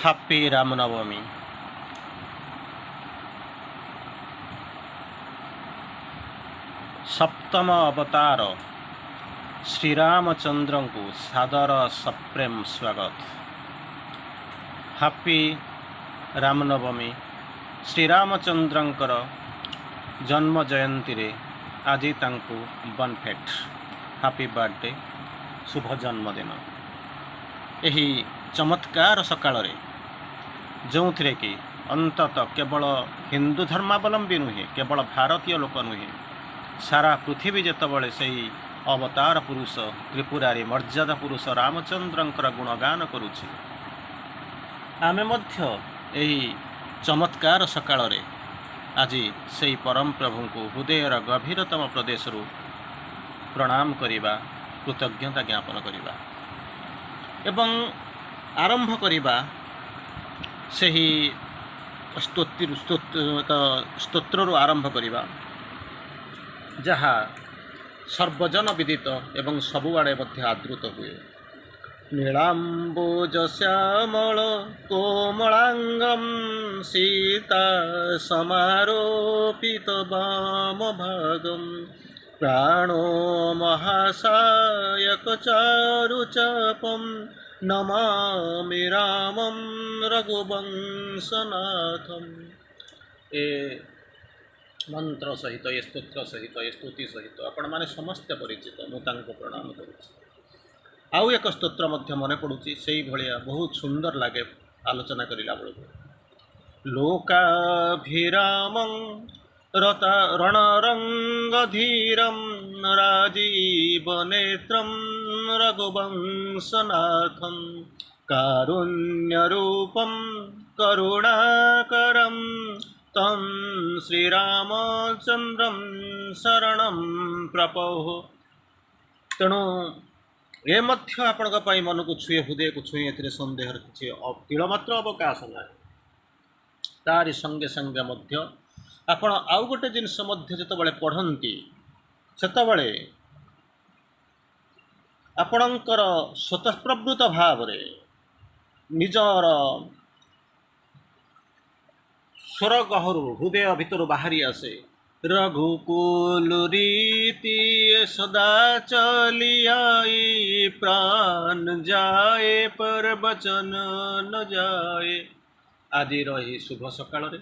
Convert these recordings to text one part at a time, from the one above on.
Happy Ramnavami. ସପ୍ତମ ଅବତାର ଶ୍ରୀରାମଚନ୍ଦ୍ରଙ୍କୁ ସାଦର ସପ୍ରେମ ସ୍ୱାଗତ। ହାପି ରାମନବମୀ। ଶ୍ରୀରାମଚନ୍ଦ୍ରଙ୍କର ଜନ୍ମ ଜୟନ୍ତୀରେ ଆଜି ତାଙ୍କୁ ବନଫେଟ୍, ହାପି ବାର୍ଥଡେ, ଶୁଭ ଜନ୍ମଦିନ। ଏହି ଚମତ୍କାର ସକାଳରେ ଯେଉଁଥିରେ କି ଅନ୍ତତଃ କେବଳ ହିନ୍ଦୁ ଧର୍ମାବଲମ୍ବୀ ନୁହେଁ, କେବଳ ଭାରତୀୟ ଲୋକ ନୁହେଁ, ସାରା ପୃଥିବୀ ଯେତେବେଳେ ସେହି ଅବତାର ପୁରୁଷ ତ୍ରିପୁରାରୀ ମର୍ଯ୍ୟାଦା ପୁରୁଷ ରାମଚନ୍ଦ୍ରଙ୍କର ଗୁଣଗାନ କରୁଛି, ଆମେ ମଧ୍ୟ ଏହି ଚମତ୍କାର ସକାଳରେ ଆଜି ସେହି ପରମ ପ୍ରଭୁଙ୍କୁ ହୃଦୟର ଗଭୀରତମ ପ୍ରଦେଶରୁ ପ୍ରଣାମ କରିବା, କୃତଜ୍ଞତା ଜ୍ଞାପନ କରିବା ଏବଂ ଆରମ୍ଭ କରିବା ସେହି ସ୍ତୋତ୍ରରୁ ଆରମ୍ଭ କରିବା ଯାହା ସର୍ବଜନ ବିଦିତ ଏବଂ ସବୁଆଡ଼େ ମଧ୍ୟ ଆଦୃତ ହୁଏ। ନୀଳାମ୍ବୁଜ ଶ୍ୟାମଳ କୋମଳାଙ୍ଗಂ ସୀତା ସମାରୋପିତ ବାମ ଭାଗಂ ପ୍ରାଣೋ ମହାସାୟକ ଚାରୁଚାପಂ ନମାମି ରାମಂ ରଘୁବଂଶନାଥಂ। ଏ ମନ୍ତ୍ର ସହିତ, ଏ ସ୍ତୋତ୍ର ସହିତ, ଏ ସ୍ତୁତି ସହିତ ଆପଣମାନେ ସମସ୍ତେ ପରିଚିତ। ମୁଁ ତାଙ୍କୁ ପ୍ରଣାମ କରୁଛି। ଆଉ ଏକ ସ୍ତୋତ୍ର ମଧ୍ୟ ମନେ ପଡ଼ୁଛି, ସେଇଭଳିଆ ବହୁତ ସୁନ୍ଦର ଲାଗେ ଆଲୋଚନା କରିଲା ବେଳକୁ। ଲୋକାଭିରାମଂ ରଣରଙ୍ଗଧୀରಂ ରାଜୀବନେତ୍ରಂ ରଘୁବଂଶନାଥಂ କାରୁଣ୍ୟରୂପಂ କରୁଣାକରಂ ତଂ ଶ୍ରୀରାମଚନ୍ଦ୍ରಂ ଶରଣଂ ପ୍ରପହ। ତେଣୁ ଏ ମଧ୍ୟ ଆପଣଙ୍କ ପାଇଁ ମନକୁ ଛୁଏଁ, ହୃଦୟକୁ ଛୁଏଁ, ଏଥିରେ ସନ୍ଦେହର କିଛି ତିଳମାତ୍ର ଅବକାଶ ନାହିଁ। ତାରି ସଙ୍ଗେ ସଙ୍ଗେ ମଧ୍ୟ ଆପଣ ଆଉ ଗୋଟେ ଜିନିଷ ମଧ୍ୟ ଯେତେବେଳେ ପଢ଼ନ୍ତି, ସେତେବେଳେ ଆପଣଙ୍କର ସ୍ୱତଃପ୍ରବୃତ୍ତ ଭାବରେ ନିଜର ସ୍ୱର ଗହରୁ ହୃଦୟ ଭିତରୁ ବାହାରି ଆସେ, ରଘୁକୁଲ ରୀତି ସଦା ଚଲିଆଇ ପ୍ରାଣ ଯାଏ ପର ବଚନ ନ ଯାଏ। ଆଜିର ଏହି ଶୁଭ ସକାଳରେ,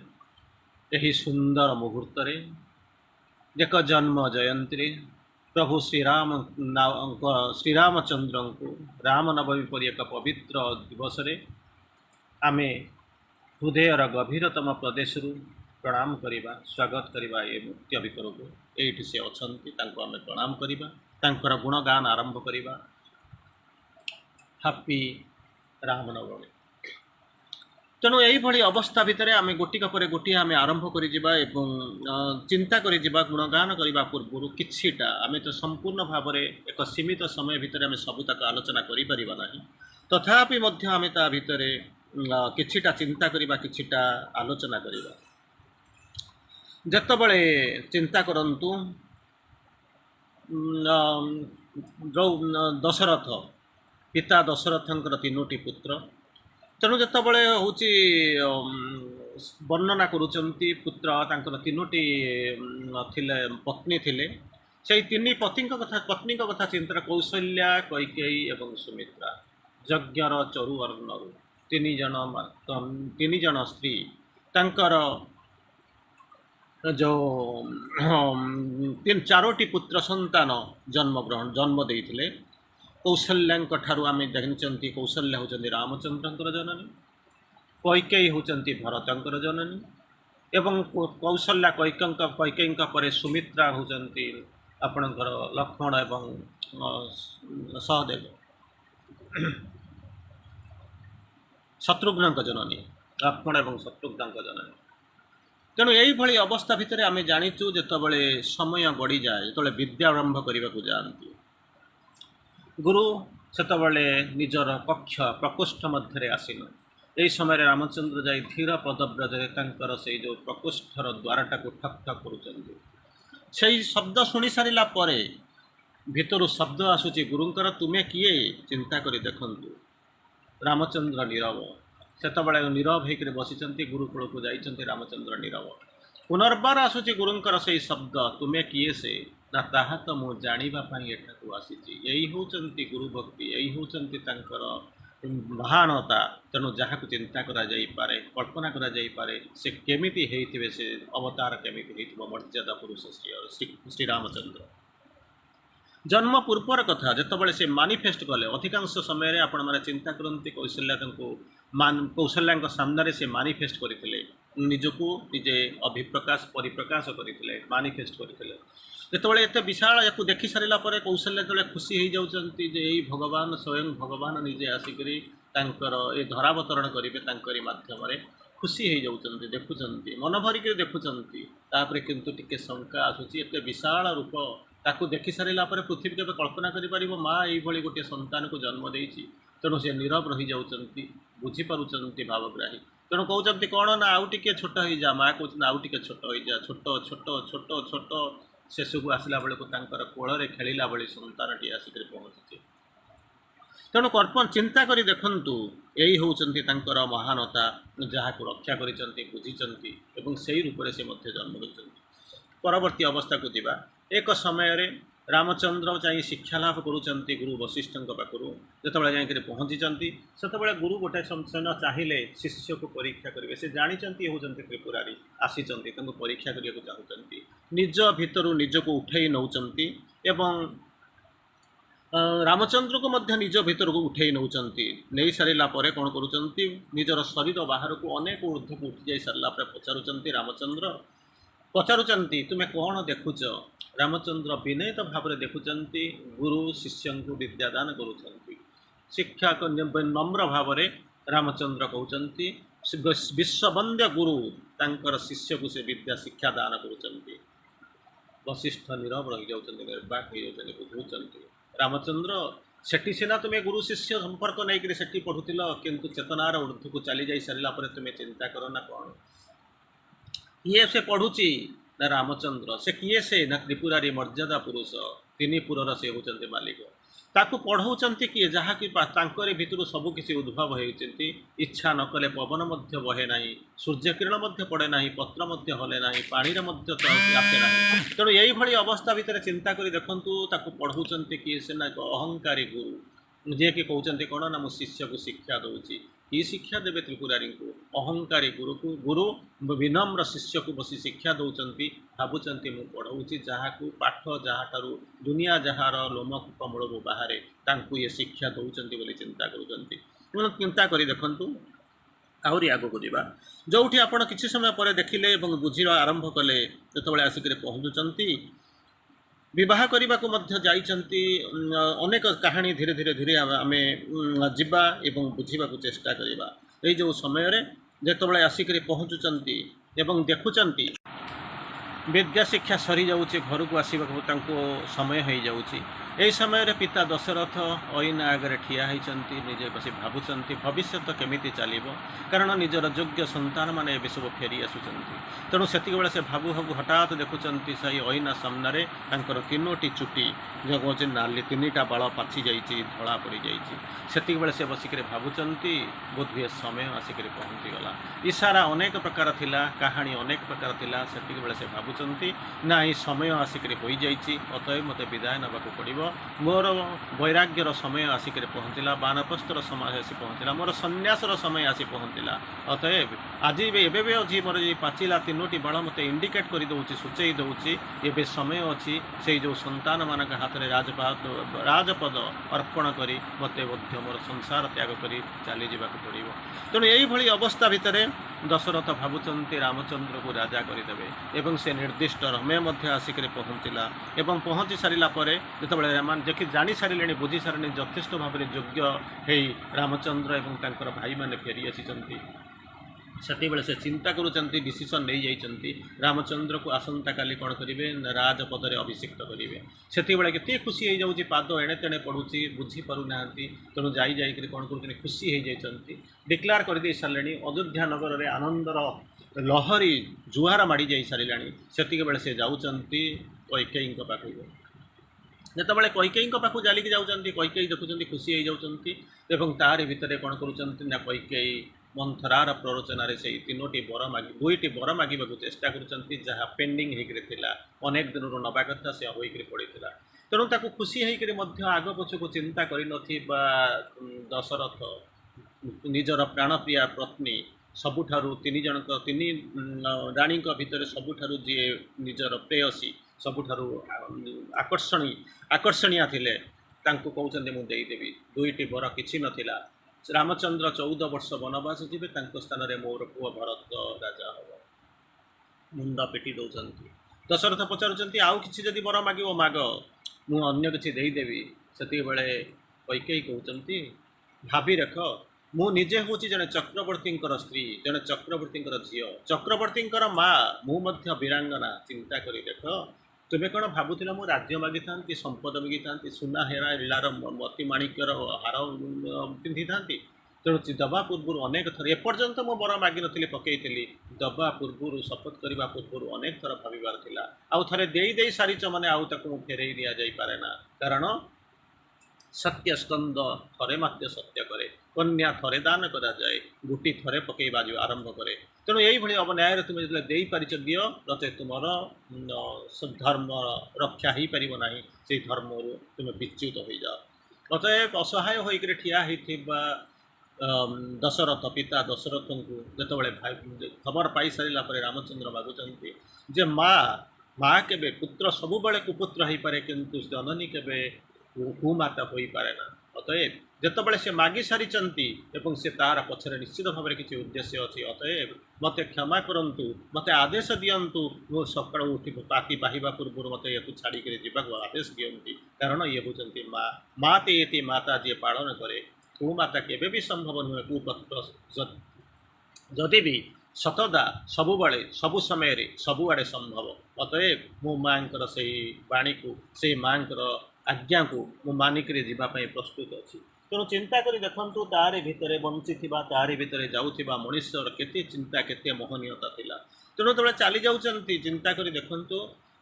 ଏହି ସୁନ୍ଦର ମୁହୂର୍ତ୍ତରେ, ଏକ ଜନ୍ମ ଜୟନ୍ତୀରେ ପ୍ରଭୁ ଶ୍ରୀରାମଚନ୍ଦ୍ରଙ୍କୁ ରାମନବମୀ ପରି ଏକ ପବିତ୍ର ଦିବସରେ ଆମେ ହୃଦୟର ଗଭୀରତମ ପ୍ରଦେଶରୁ ପ୍ରଣାମ କରିବା, ସ୍ୱାଗତ କରିବା ଏ ମୁକ୍ତି ଭିତରକୁ। ଏଇଠି ସେ ଅଛନ୍ତି, ତାଙ୍କୁ ଆମେ ପ୍ରଣାମ କରିବା, ତାଙ୍କର ଗୁଣଗାନ ଆରମ୍ଭ କରିବା। ହାପି ରାମନବମୀ। ତେଣୁ ଏଇଭଳି ଅବସ୍ଥା ଭିତରେ ଆମେ ଗୋଟିକ ପରେ ଗୋଟିଏ ଆମେ ଆରମ୍ଭ କରିଯିବା ଏବଂ ଚିନ୍ତା କରିଯିବା। ଗୁଣଗାନ କରିବା ପୂର୍ବରୁ କିଛିଟା, ଆମେ ତ ସମ୍ପୂର୍ଣ୍ଣ ଭାବରେ ଏକ ସୀମିତ ସମୟ ଭିତରେ ଆମେ ସବୁତକ ଆଲୋଚନା କରିପାରିବା ନାହିଁ, ତଥାପି ମଧ୍ୟ ଆମେ ତା ଭିତରେ କିଛିଟା ଚିନ୍ତା କରିବା, କିଛିଟା ଆଲୋଚନା କରିବା। ଯେତେବେଳେ ଚିନ୍ତା କରନ୍ତୁ, ଦଶରଥ, ପିତା ଦଶରଥଙ୍କର 3ଟି ପୁତ୍ର। ତେଣୁ ଯେତେବେଳେ ହେଉଛି ବର୍ଣ୍ଣନା କରୁଛନ୍ତି, ପୁତ୍ର ତାଙ୍କର 3ଟି ଥିଲେ, ପତ୍ନୀ ଥିଲେ। ସେଇ 3 ପତ୍ନୀଙ୍କ କଥା ଚିନ୍ତା, କୌଶଲ୍ୟା, କୈକେୟୀ ଏବଂ ସୁମିତ୍ରା। ଯଜ୍ଞର ଚରୁ ଅର୍ଣ୍ଣରୁ 3 ଜଣ ସ୍ତ୍ରୀ ତାଙ୍କର ଯେଉଁ 4ଟି ପୁତ୍ର ସନ୍ତାନ ଜନ୍ମ ଦେଇଥିଲେ। କୌଶଲ୍ୟାଙ୍କ ଠାରୁ ଆମେ ଜାଣିଛନ୍ତି, କୌଶଲ୍ୟା ହେଉଛନ୍ତି ରାମଚନ୍ଦ୍ରଙ୍କର ଜନନୀ, କୈକେୟୀ ହେଉଛନ୍ତି ଭରତଙ୍କର ଜନନୀ ଏବଂ କୈକେୟୀଙ୍କ ପରେ ସୁମିତ୍ରା ହେଉଛନ୍ତି ଆପଣଙ୍କର ଲକ୍ଷ୍ମଣ ଏବଂ ସହଦେବ, ଶତ୍ରୁଘ୍ନଙ୍କ ଜନନୀ, ଲକ୍ଷ୍ମଣ ଏବଂ ଶତ୍ରୁଘ୍ନଙ୍କ ଜନନୀ। ତେଣୁ ଏଇଭଳି ଅବସ୍ଥା ଭିତରେ ଆମେ ଜାଣିଛୁ, ଯେତେବେଳେ ସମୟ ଗଡ଼ିଯାଏ, ଯେତେବେଳେ ବିଦ୍ୟା ଆରମ୍ଭ କରିବାକୁ ଯାଆନ୍ତି, ଗୁରୁ ସେତେବେଳେ ନିଜର ପ୍ରକୋଷ୍ଠ ମଧ୍ୟରେ ଆସିନ। ଏହି ସମୟରେ ରାମଚନ୍ଦ୍ର ଯାଇ ଧୀର ପଦବ୍ରଜରେ ତାଙ୍କର ସେଇ ଯେଉଁ ପ୍ରକୋଷ୍ଠର ଦ୍ୱାରଟାକୁ ଠକ୍ ଠକ୍ କରୁଛନ୍ତି। ସେଇ ଶବ୍ଦ ଶୁଣି ସାରିଲା ପରେ ଭିତରୁ ଶବ୍ଦ ଆସୁଛି ଗୁରୁଙ୍କର, ତୁମେ କିଏ? ଚିନ୍ତା କରି ଦେଖନ୍ତୁ। ରାମଚନ୍ଦ୍ର ନୀରବ। ସେତେବେଳେ ନୀରବ ହେଇକରି ବସିଛନ୍ତି, ଗୁରୁକୂଳ को ଯାଇଛନ୍ତି ରାମଚନ୍ଦ୍ର ନୀରବ। ପୁନର୍ବାର ଆସୁଛି ଗୁରୁଙ୍କର ସେଇ ଶବ୍ଦ, ତୁମେ କିଏ ସେ? ନା ତାହା ତ ମୁଁ ଜାଣିବା ପାଇଁ ଏଠାକୁ ଆସିଛି। ଏଇ ହେଉଛନ୍ତି ଗୁରୁ ଭକ୍ତି, ଏଇ ହେଉଛନ୍ତି ତାଙ୍କର ମହାନତା। ତେଣୁ ଯାହାକୁ ଚିନ୍ତା କରାଯାଇପାରେ, କଳ୍ପନା କରାଯାଇପାରେ ସେ କେମିତି ହେଇଥିବେ, ସେ ଅବତାର କେମିତି ହେଇଥିବ, ମର୍ଯ୍ୟାଦା ପୁରୁଷ ଶ୍ରୀରାମଚନ୍ଦ୍ର। जन्म पूर्वर कथा जितेबाला से मानिफेस्ट कले, अधिकांश समय आपण चिंता करते कौशल्या कौशल्या सामने से मानिफेस्ट करते, निजको निजे अभिप्रकाश परिप्रकाश करते, मानिफेस्ट करते। जितेबाला एत विशाल या देखी सारा पर कौशल्या जो खुशी हो जाती यही भगवान स्वयं भगवान निजे आसिक ये धरावतरण करेंगे मध्यम खुशी हो जाती, देखुं मन भरिक देखुं किंतु टिके शंका आसूची एत विशाल रूप ताकू देखी सारा पर पृथ्वी के कल्पना कर माँ ये गोटे संतान को जन्म देती, तेणु से नीरव रही जाती, बुझीपार भावग्राही। तेणु कहते कौन ना आउ टे छोट हो जा, माँ कहते आउ टे छोट हो जा, छोट छोट छोट छोट शेषक आसला बेलू कोल खेला बेली संतानटी आसिक पहुँची। तेणु कल्पना चिंता करी देखंतु, यही होउचंती तांकर महानता, जहाँ को रक्षा करिसंती बुझीचंती एवं सही रूप से जन्म करिसंती। परवर्ती अवस्था को दिबा, एक समय रे रामचंद्र जाई शिक्षा लाभ करुचंती गुरु वशिष्ठ पाखु। जितेबाला जाकर पहुँची से गुरु गोटे समय चाहिए शिष्य को परीक्षा करेंगे, से जानी होती त्रिपुरारी आसीचंती परीक्षा करने को चाहते, निज भितर निजको उठे नौचंती एवं रामचंद्र को मध्य निज भितर को उठे नौचंती। नहीं सारा पर कौन करुचंती, निजर शरीर बाहर को अनेक ऊर्ध्व को उठी जा सारा पचारुचंती रामचंद्र, पचारुचंती तुम्हें कौन देखुच? रामचंद्र विनयत भाव में देखुचंती, गुरु शिष्य को विद्यादान करुचंती। शिक्षा को नम्र भाव में रामचंद्र कहते विश्ववंद्य गुरु तांकर शिष्य को से विद्या शिक्षा दान करुचंती। वशिष्ठ नीरव रही जाउचंती, निर्वाक हो जाउचंती, बुझुचंती। रामचंद्र सेठी सिना तुम्हें गुरु शिष्य संपर्क नहीं करी सेठी पढ़ुथिल, किंतु चेतनार ऊर्ध्व को चली जाई सारा पर तुम्हें चिंता करो ना कौन ये से पढ़ुची ना रामचंद्र, से किए से ना त्रिपुरारी मर्यादा पुरुष, तीन पुरर से होचंती मालिक, ताकू पढ़ाउचंती किए जहाँकि तांकरी भितर सबकिछि उद्भव होती। इच्छा न कले पवन मध्य बहे नाही, सूर्यकिरण मध्य पड़े नाही, पत्र मध्य हले नाही, पानी मध्य आसे नाही। तेणु यही भली अवस्था भितर चिंता करी देखंतु, ताकू पढ़ाउचंती किए से ना अहंकारी गुरु, जे कि कहउचंती कोन ना मो शिष्य को शिक्षा दउची। कि शिक्षा देवे त्रिपुरारी को? अहंकारी गुरु को, गुरु विनम्र शिष्य को बसी शिक्षा दौरान भावुंट मु पढ़ाऊँगी, जहाँ को पाठ जहाँ दुनिया जार लोमकूप कमल बाहर ये शिक्षा दौरान बोली चिंता कर चिंता कर देखु। आहरी आग को जा जो आप किसी समय पर देखिले बुझा आरंभ कले, जो आसिक पहुँचुंट विवाह करने को अनेक कहानी धीरे धीरे धीरे आम जीवा एवं बुझा चेष्टा करवा। ये जो समय जिते आसिक पहुँचुंट देखुंट विद्या शिक्षा सरी जाऊँगी, घर को आसवा समय हो जाऊँगी। यही समय पिता दशरथ ऐना आगे ठिया होती, निजे बस भावुंट भविष्य केमी चलो, कारण निजर योग्य संतान मैंने सब फेरी आसुँच। तेणु से से भावु भावु हठात देखुंट से ऐना सामने तीनोटी चुटी जो कौन नाली तीनटा बाल पाची जाइए धला पड़ जाइए, से बसिक भावुंट बोधे समय आसिक पहुँचीगला। इशारा अनेक प्रकार थिला, कहानी अनेक प्रकार थिला, से भावुंट ना ये समय आसिक हो जाइए, अतएव मत विदाय नाक पड़ो, मोर वैराग्यर समय आसिक पहुँचला, बानप्रस्थर समय आसी पहुँचला, मोर सन्यासर समय आसी पहुँचला। अतएव आज एवं अच्छी मोर ये पाचिला तीनोटी बाण मत इंडिकेट कर दूसरी, सूचई दूसरी ये समय अच्छी से जो संतान मान हाथ में राजपद अर्पण करी मत मोर संसार त्याग कर चली जावाक पड़ो। तेणु यही अवस्था भितर दशरथ भावुंट रामचंद्र को राजा करदे एवं से निर्दिष्ट समय आसिक पहुँचला। एवं पहुँची सारा जो देखिए जानी सारे बुझी सारे यथेष्ट भाव में योग्य हो रामचंद्र एवं भाई मैंने फेरी आसी से चिंता करुँच डिसीजन नहीं जाइए रामचंद्र को आसंता काली कौन करेंगे राजपद में अभिषिक्त करेंगे। से केते खुशी हो जाऊँगी, पाद एणे तेणे पड़ुची बुझीपारूना, तेणु जाकर कौन कर खुशी हो जाती डिक्लेयर करदे सारे। अयोध्या नगर में आनंदर लहरी जुआर माड़ी जा सारा से जाऊँच कैकेयी पाखक। जितेबाला कैकेयी पाखक जालिक जाऊँच कैकेयी देखुं खुशी हो जाती, तार भितर कौन करुँच कैकेयी मंथरार प्ररोचन से तीनोटी बर माग दुईटी बर मागे चेष्टा कर पेंडिंग होता अनेक दिन नवा कथा से होकर पड़ी तेणु ताकू खुशी होकर आग पछक चिंता कर दशरथ निजर प्राणप्रिया पत्नी सबुठारु तीन जन तीन राणी भितर सबुठारु जी निजर प्रेयसी सबुठारु आकर्षणीय थिले तांको कहते मुझे दुईटी बर किसी नथिला रामचंद्र 14 वर्ष वनवास जी स्थान में मोर पुआ भरत राजा हम मुंड पिटी दौरान दशरथ पचारुंट आउ कि बर माग माग मुझे किसी देदेवी से कैकेयी कहते भाभी रख मु निजे हूँ जड़े चक्रवर्ती स्त्री जड़े चक्रवर्ती झी चक्रवर्ती माँ मुझे वीरांगना चिंता कर देख तुम्हें कौन भावुला मु राज्य मागी था संपद मागी था सुना हेरा लीलार मती माणिक्यर हार पिंधि था तेणु दबा पूर्व अनेक थर एपर्यंत मु बर मागी नी पकई दबा पूर्व शपथ करने पूर्व अनेक थर भावार था आउ थे दे सारीच मैंने आउ ताको फेरई दि जापे ना कारण सत्य स्कंद थरे मात्य सत्य करे कन्या थरे दान करा जाए गुटी थरे पकई बाजू आरंभ करे तेणु यही अब न्याय तुम्हें जो दे पारिच दियो नचे तुम धर्म रक्षा हो पार ना से धर्म तुम्हें विच्युत हो जाओ अतएव असहाय होकर ठिया दशरथ पिता दशरथ को जिते खबर पाई सारा रामचंद्र मागुंट जे माँ के पुत्र सबुबले कुपुत्र हो पारे किंतु जननी के कुमाता हो पारे ना अतएव जितेबाला से मागी सारी से तार पछरे निश्चित भाव में किसी उद्देश्य अच्छी अतएव मत क्षमा करंतु मत आदेश दिंतु मो सका उठी पाती बाहिबा पूर्व मत या छाड़ी जावाक आदेश दियंती कारण ये हूँ माँ माते ये माता जी पालन करे कुमाता केबे भी संभव नुहे कुपत्र जदि भी सतदा सबुबले सबु समय सबुआड़े संभव अतएव मो माँ से बाणी को से माँ आज्ञा को मु मानिक जावाई प्रस्तुत अच्छी तेणु चिंता करी देखु तारि भितर बंची तारि भितर जाऊा मनुष्यर केते चिंता केते मोहनीयता थिला तेणु जो चली जाऊँच चिंता करी देखु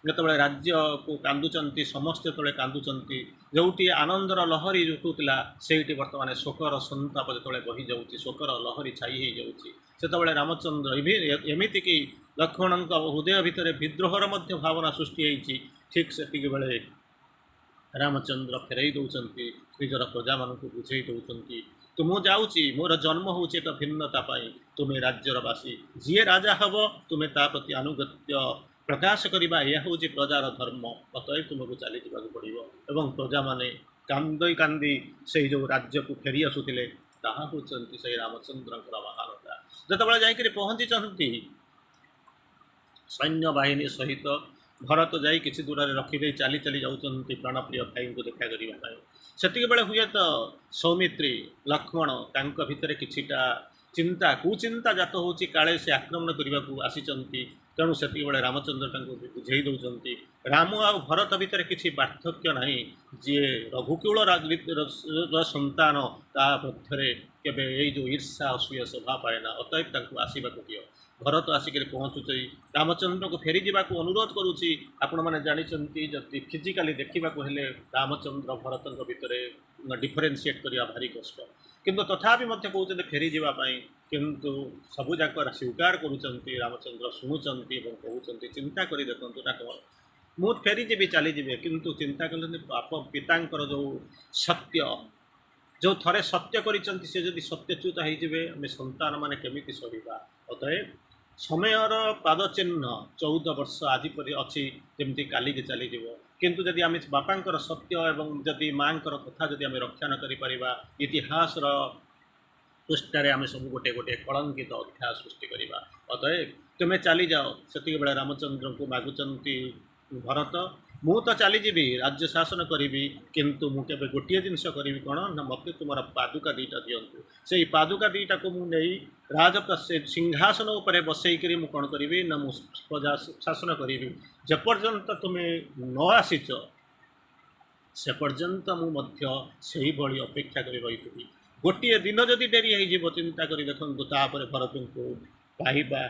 जिते राज्य को कांदुंट समस्ते जो कांदुंट जोटी आनंदर लहरी जुटुला से बर्तमान शोकर संताप जो बही जाऊँगी शोकर लहरी छाई हो जाऊँगी रामचंद्र एमतीक लक्ष्मण हृदय भितर विद्रोहर भावना सृष्टि होती ठीक से बेले रामचंद्र फेरई दौरान निजर प्रजा मान बुझे दौरान तो मुझे जाऊँगी मोर जन्म हूँ एक भिन्नतापाई तुम्हें राज्यर बासी जी राजा हम तुम्हें ता प्रति आनुगत्य प्रकाश करवा यह हूँ प्रजार धर्म अतएव तुमको चली जावाक पड़ो एवं प्रजा मैंने कांदी कांदी से जो राज्य को फेरी आसुले ताहा होती से रामचंद्र महानता जिते जाकर पहुँची सैन्य बाहिनी सहित भरत जाई किसी दूर रखिदे चली चली जाऊँच प्राणप्रिय भाई को देखा करने से बेले हुए तो सौमित्री लक्ष्मण तांको भितर किछिटा चिंता कुचिंता जात हो काले से आक्रमण करने को आसी तेणु से बेले रामचंद्र बुझे दौरान राम आ भरत भितर किसी पार्थक्य ना जी रघुकुल संतान ता मध्य केवे जो ईर्षा असूया स्वभाव पाए ना अतएव आसवाक दियो भरत आसिक पहुँचुचे रामचंद्र को फेरी जावाक अनुरोध करुच्ची आपण मैंने जानते जदि फिजिकाली देखा हेले रामचंद्र भरत भितर डिफरेन्सीएट करवा भारी कष्ट किंतु तथापि कहते फेरी जावाई किंतु सबुजाक स्वीकार करुँच रामचंद्र शुणुंट कहते चिंता कर देखूँ ना कौन मुझे फेरी जी चली जी किंतु चिंता कले बाप पिता जो सत्य जो थरे सत्य करिसें से जदि सत्यच्युत हो संतान मैंने केमी सहवा अतएव समयर पाद चिन्ह 14 वर्ष आज पर अच्छी जमी काली की चली जाव किंतु जदि आम बापांकर सत्य एवं जदि माँ कथा जदि आम रक्षा न कर इतिहास पृष्ठारे आम सब गोटे गोटे कलंकित अध्याय सृष्टि करवा अतएव तुम्हें चली जाओ से बेले रामचंद्र को मागुंट भरत मु तो चली जी राज्य शासन करी किंतु मुझे गोटे जिनस करी कौन ना मत तुम पादुका दीटा दिंतु से पादुका दीटा को मुझे राजप्रासे सिंहासन उपर बसईकरी मु कौन करी ना मु प्रजा शासन करी जेपर्यंत तुम्हें न आसीच से पर्यंत मुझे अपेक्षा कर रही गोटे दिन जदि डेरी हो चिंता कर देखो तापर भरत को पाइबा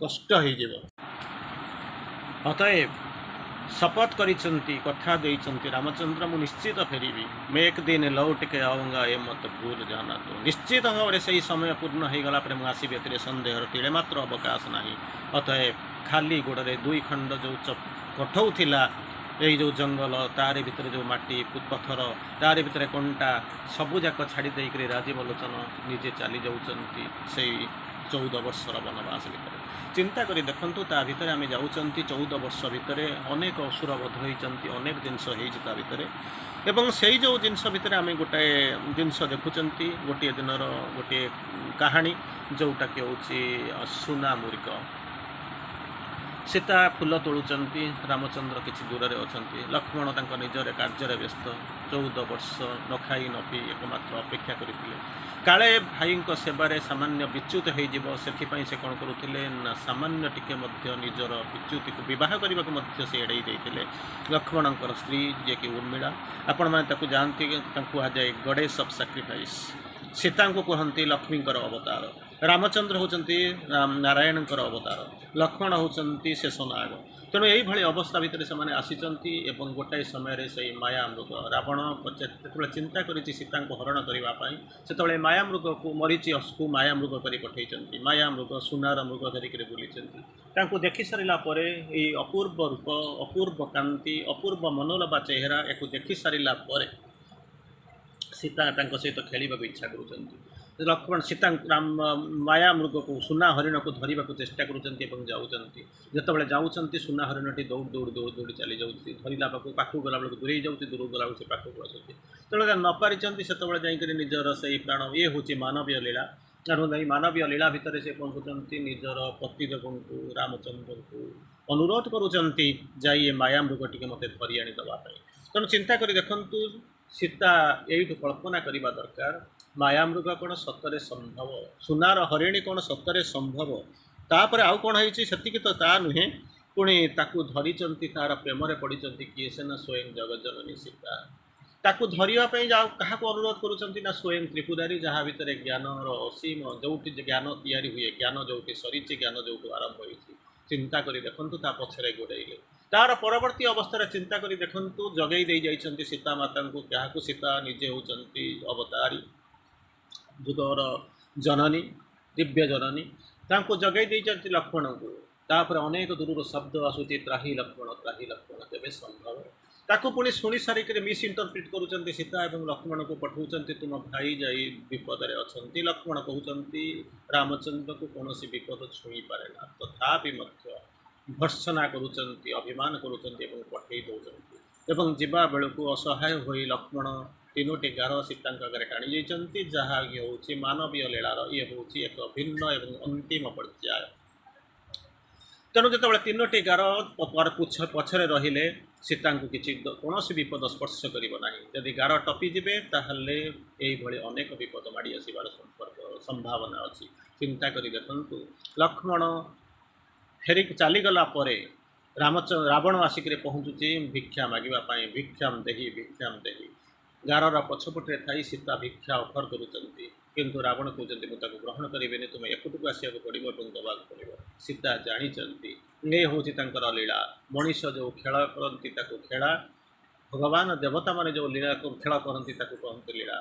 कष्ट हो अतएव शपथ करिसंती कथा देइसंती रामचंद्र मु निश्चित फेरिबी मैं एक दिन लौट के आऊँगा ए मत भूल जाना तो निश्चित भाव से ही समय पूर्ण हो गला पर मुझे आसबि ए सन्देह तिले मात्र अवकाश नहीं अतएव खाली गोड़े दुई खंड जो कठौला यही जो जंगल तारि भितर जो माटी पत्थर तारि भितर कंटा सबुजाक छाड़ी देकर राजीव लोचन निजे चली जाऊँच से 14 वर्षर वनवास भितर चिंता करी देखंतु ता भितर आम जाऊँच 14 वर्ष भितर अनेक असुर बध होती अनेक जिनस ता भितर एवं से जो जिनस भितर आम गोटाए जिनस देखुं गोटे दिनर गोटे कहानी जोटा कि हूँ सुना मुरिक सीता फूल तोलुचंती रामचंद्र किसी दूर में अच्छा लक्ष्मण तांको निजर कार्य व्यस्त 14 वर्ष न खाई न पी एकमात्र अपेक्षा करते काले भाई सेवारे सामान्य विच्युत होपाई से कौन करुले ना सामान्य टिके निजर विच्युति को बह करने से एड़े देते लक्ष्मणकर स्त्री जी कि उर्मिला आपण मैंने जानती कहुए गडेस ऑफ सैक्रिफाइस सीता को कहते लक्ष्मीकर अवतार रामचंद्र होती नारायणकर अवतार लक्ष्मण होती शेषनाग तेणु यही अवस्था भितर से आसीचंती एवं गोटाए समय से मायामृग रावण जो चिंता करी सीता को हरण करने से मायामृग को मरीचि को मायामृग कर पठे मायामृग सुनार मृग धरिक बुली देखि सारा अपूर्व रूप अपूर्व कांति अपूर्व मनोलभा चेहरा या देखि सारा सीता सहित खेलने इच्छा कर लक्ष्मण सीता राम माया मृग को सुना हरिण को धरने को चेष्टा करुँच जिते जाऊँच सुना हरिणटी दौड़ दौड़ दौड़ दौड़ चली जाऊँगी धरला पाखक गला बेलू दूरे जाऊँगी दूर गला से पाखक आसूँ तेणु न पारि से निजर से प्राण ये हूँ मानवीय लीला तेणु मानवीय लीला भितर से कौन कहते निजर पतिदेव को रामचंद्र को अनुरोध करुँच माया मृग टी मत धरी आनीदेवाई तेणु चिंता कर देखूँ सीता यही कल्पना करने दरकार मायामृग कौन सतरे संभव सुनार हरिणी कौन सतरे संभव तापर आउ कौन होती तो ता नुहे पुणी ताकू धरी तार प्रेम पड़ी किए से ना स्वयं जगज्जननी सीता ताकू धरवाई क्या अनुरोध करुँच स्वयं त्रिपुरारी जहाँ भितर ज्ञान असीम जो ज्ञान या हुए ज्ञान जो सरी ज्ञान जो आरंभ हो चिंता कर देखूँ ता पछरे गोड़े तार परवर्ती अवस्था चिंता करी देखंतु जगई दे जाइछंती सीता माता को क्या सीता निजे होचंती अवतारी जुगर जननी दिव्य जननी तांको जगई दे जाती लक्ष्मण को तापर अनेक दूर शब्द आसूची त्राही लक्ष्मण तेरे संभव ताकू पुणी शुणी सारिक मिस इंटरप्रिट करुँच सीता और लक्ष्मण को पठाऊँ तुम भाई जाई विपद अच्छा लक्ष्मण कहते रामचंद्र को कौन विपद छुई पारे ना तथापि भर्सना करुँच अभिमान करुँच पठे दौरान जीवा बेलू असहाय हो लक्ष्मण 3टी गार सीता आगे टाणी जाती जहाँ ये हूँ मानवीय लीलार ये हूँ एक भिन्न और अंतिम पर्याय तेणु जो 3टी गार पछरे रहिले सीता को किसी कौन विपद स्पर्श करना जदि गार टपिजे ताहले यही अनेक विपद माड़ी आसबार संभावना अच्छी चिंता कर देखु लक्ष्मण फेरी चलीगला रावण आसिक पहुँचुची भिक्षा मागवाई भिक्षाम देही गारर पछपटे थी सीता भिक्षा ऑफर करुँच रावण कहते मुझे ग्रहण करें तुम एपटू आसा पड़ो दवा पड़ो सीता जानी ये हूँ लीला मनीष जो खेल करती खेला भगवान देवता मान जो लीला खेल करती कहते लीला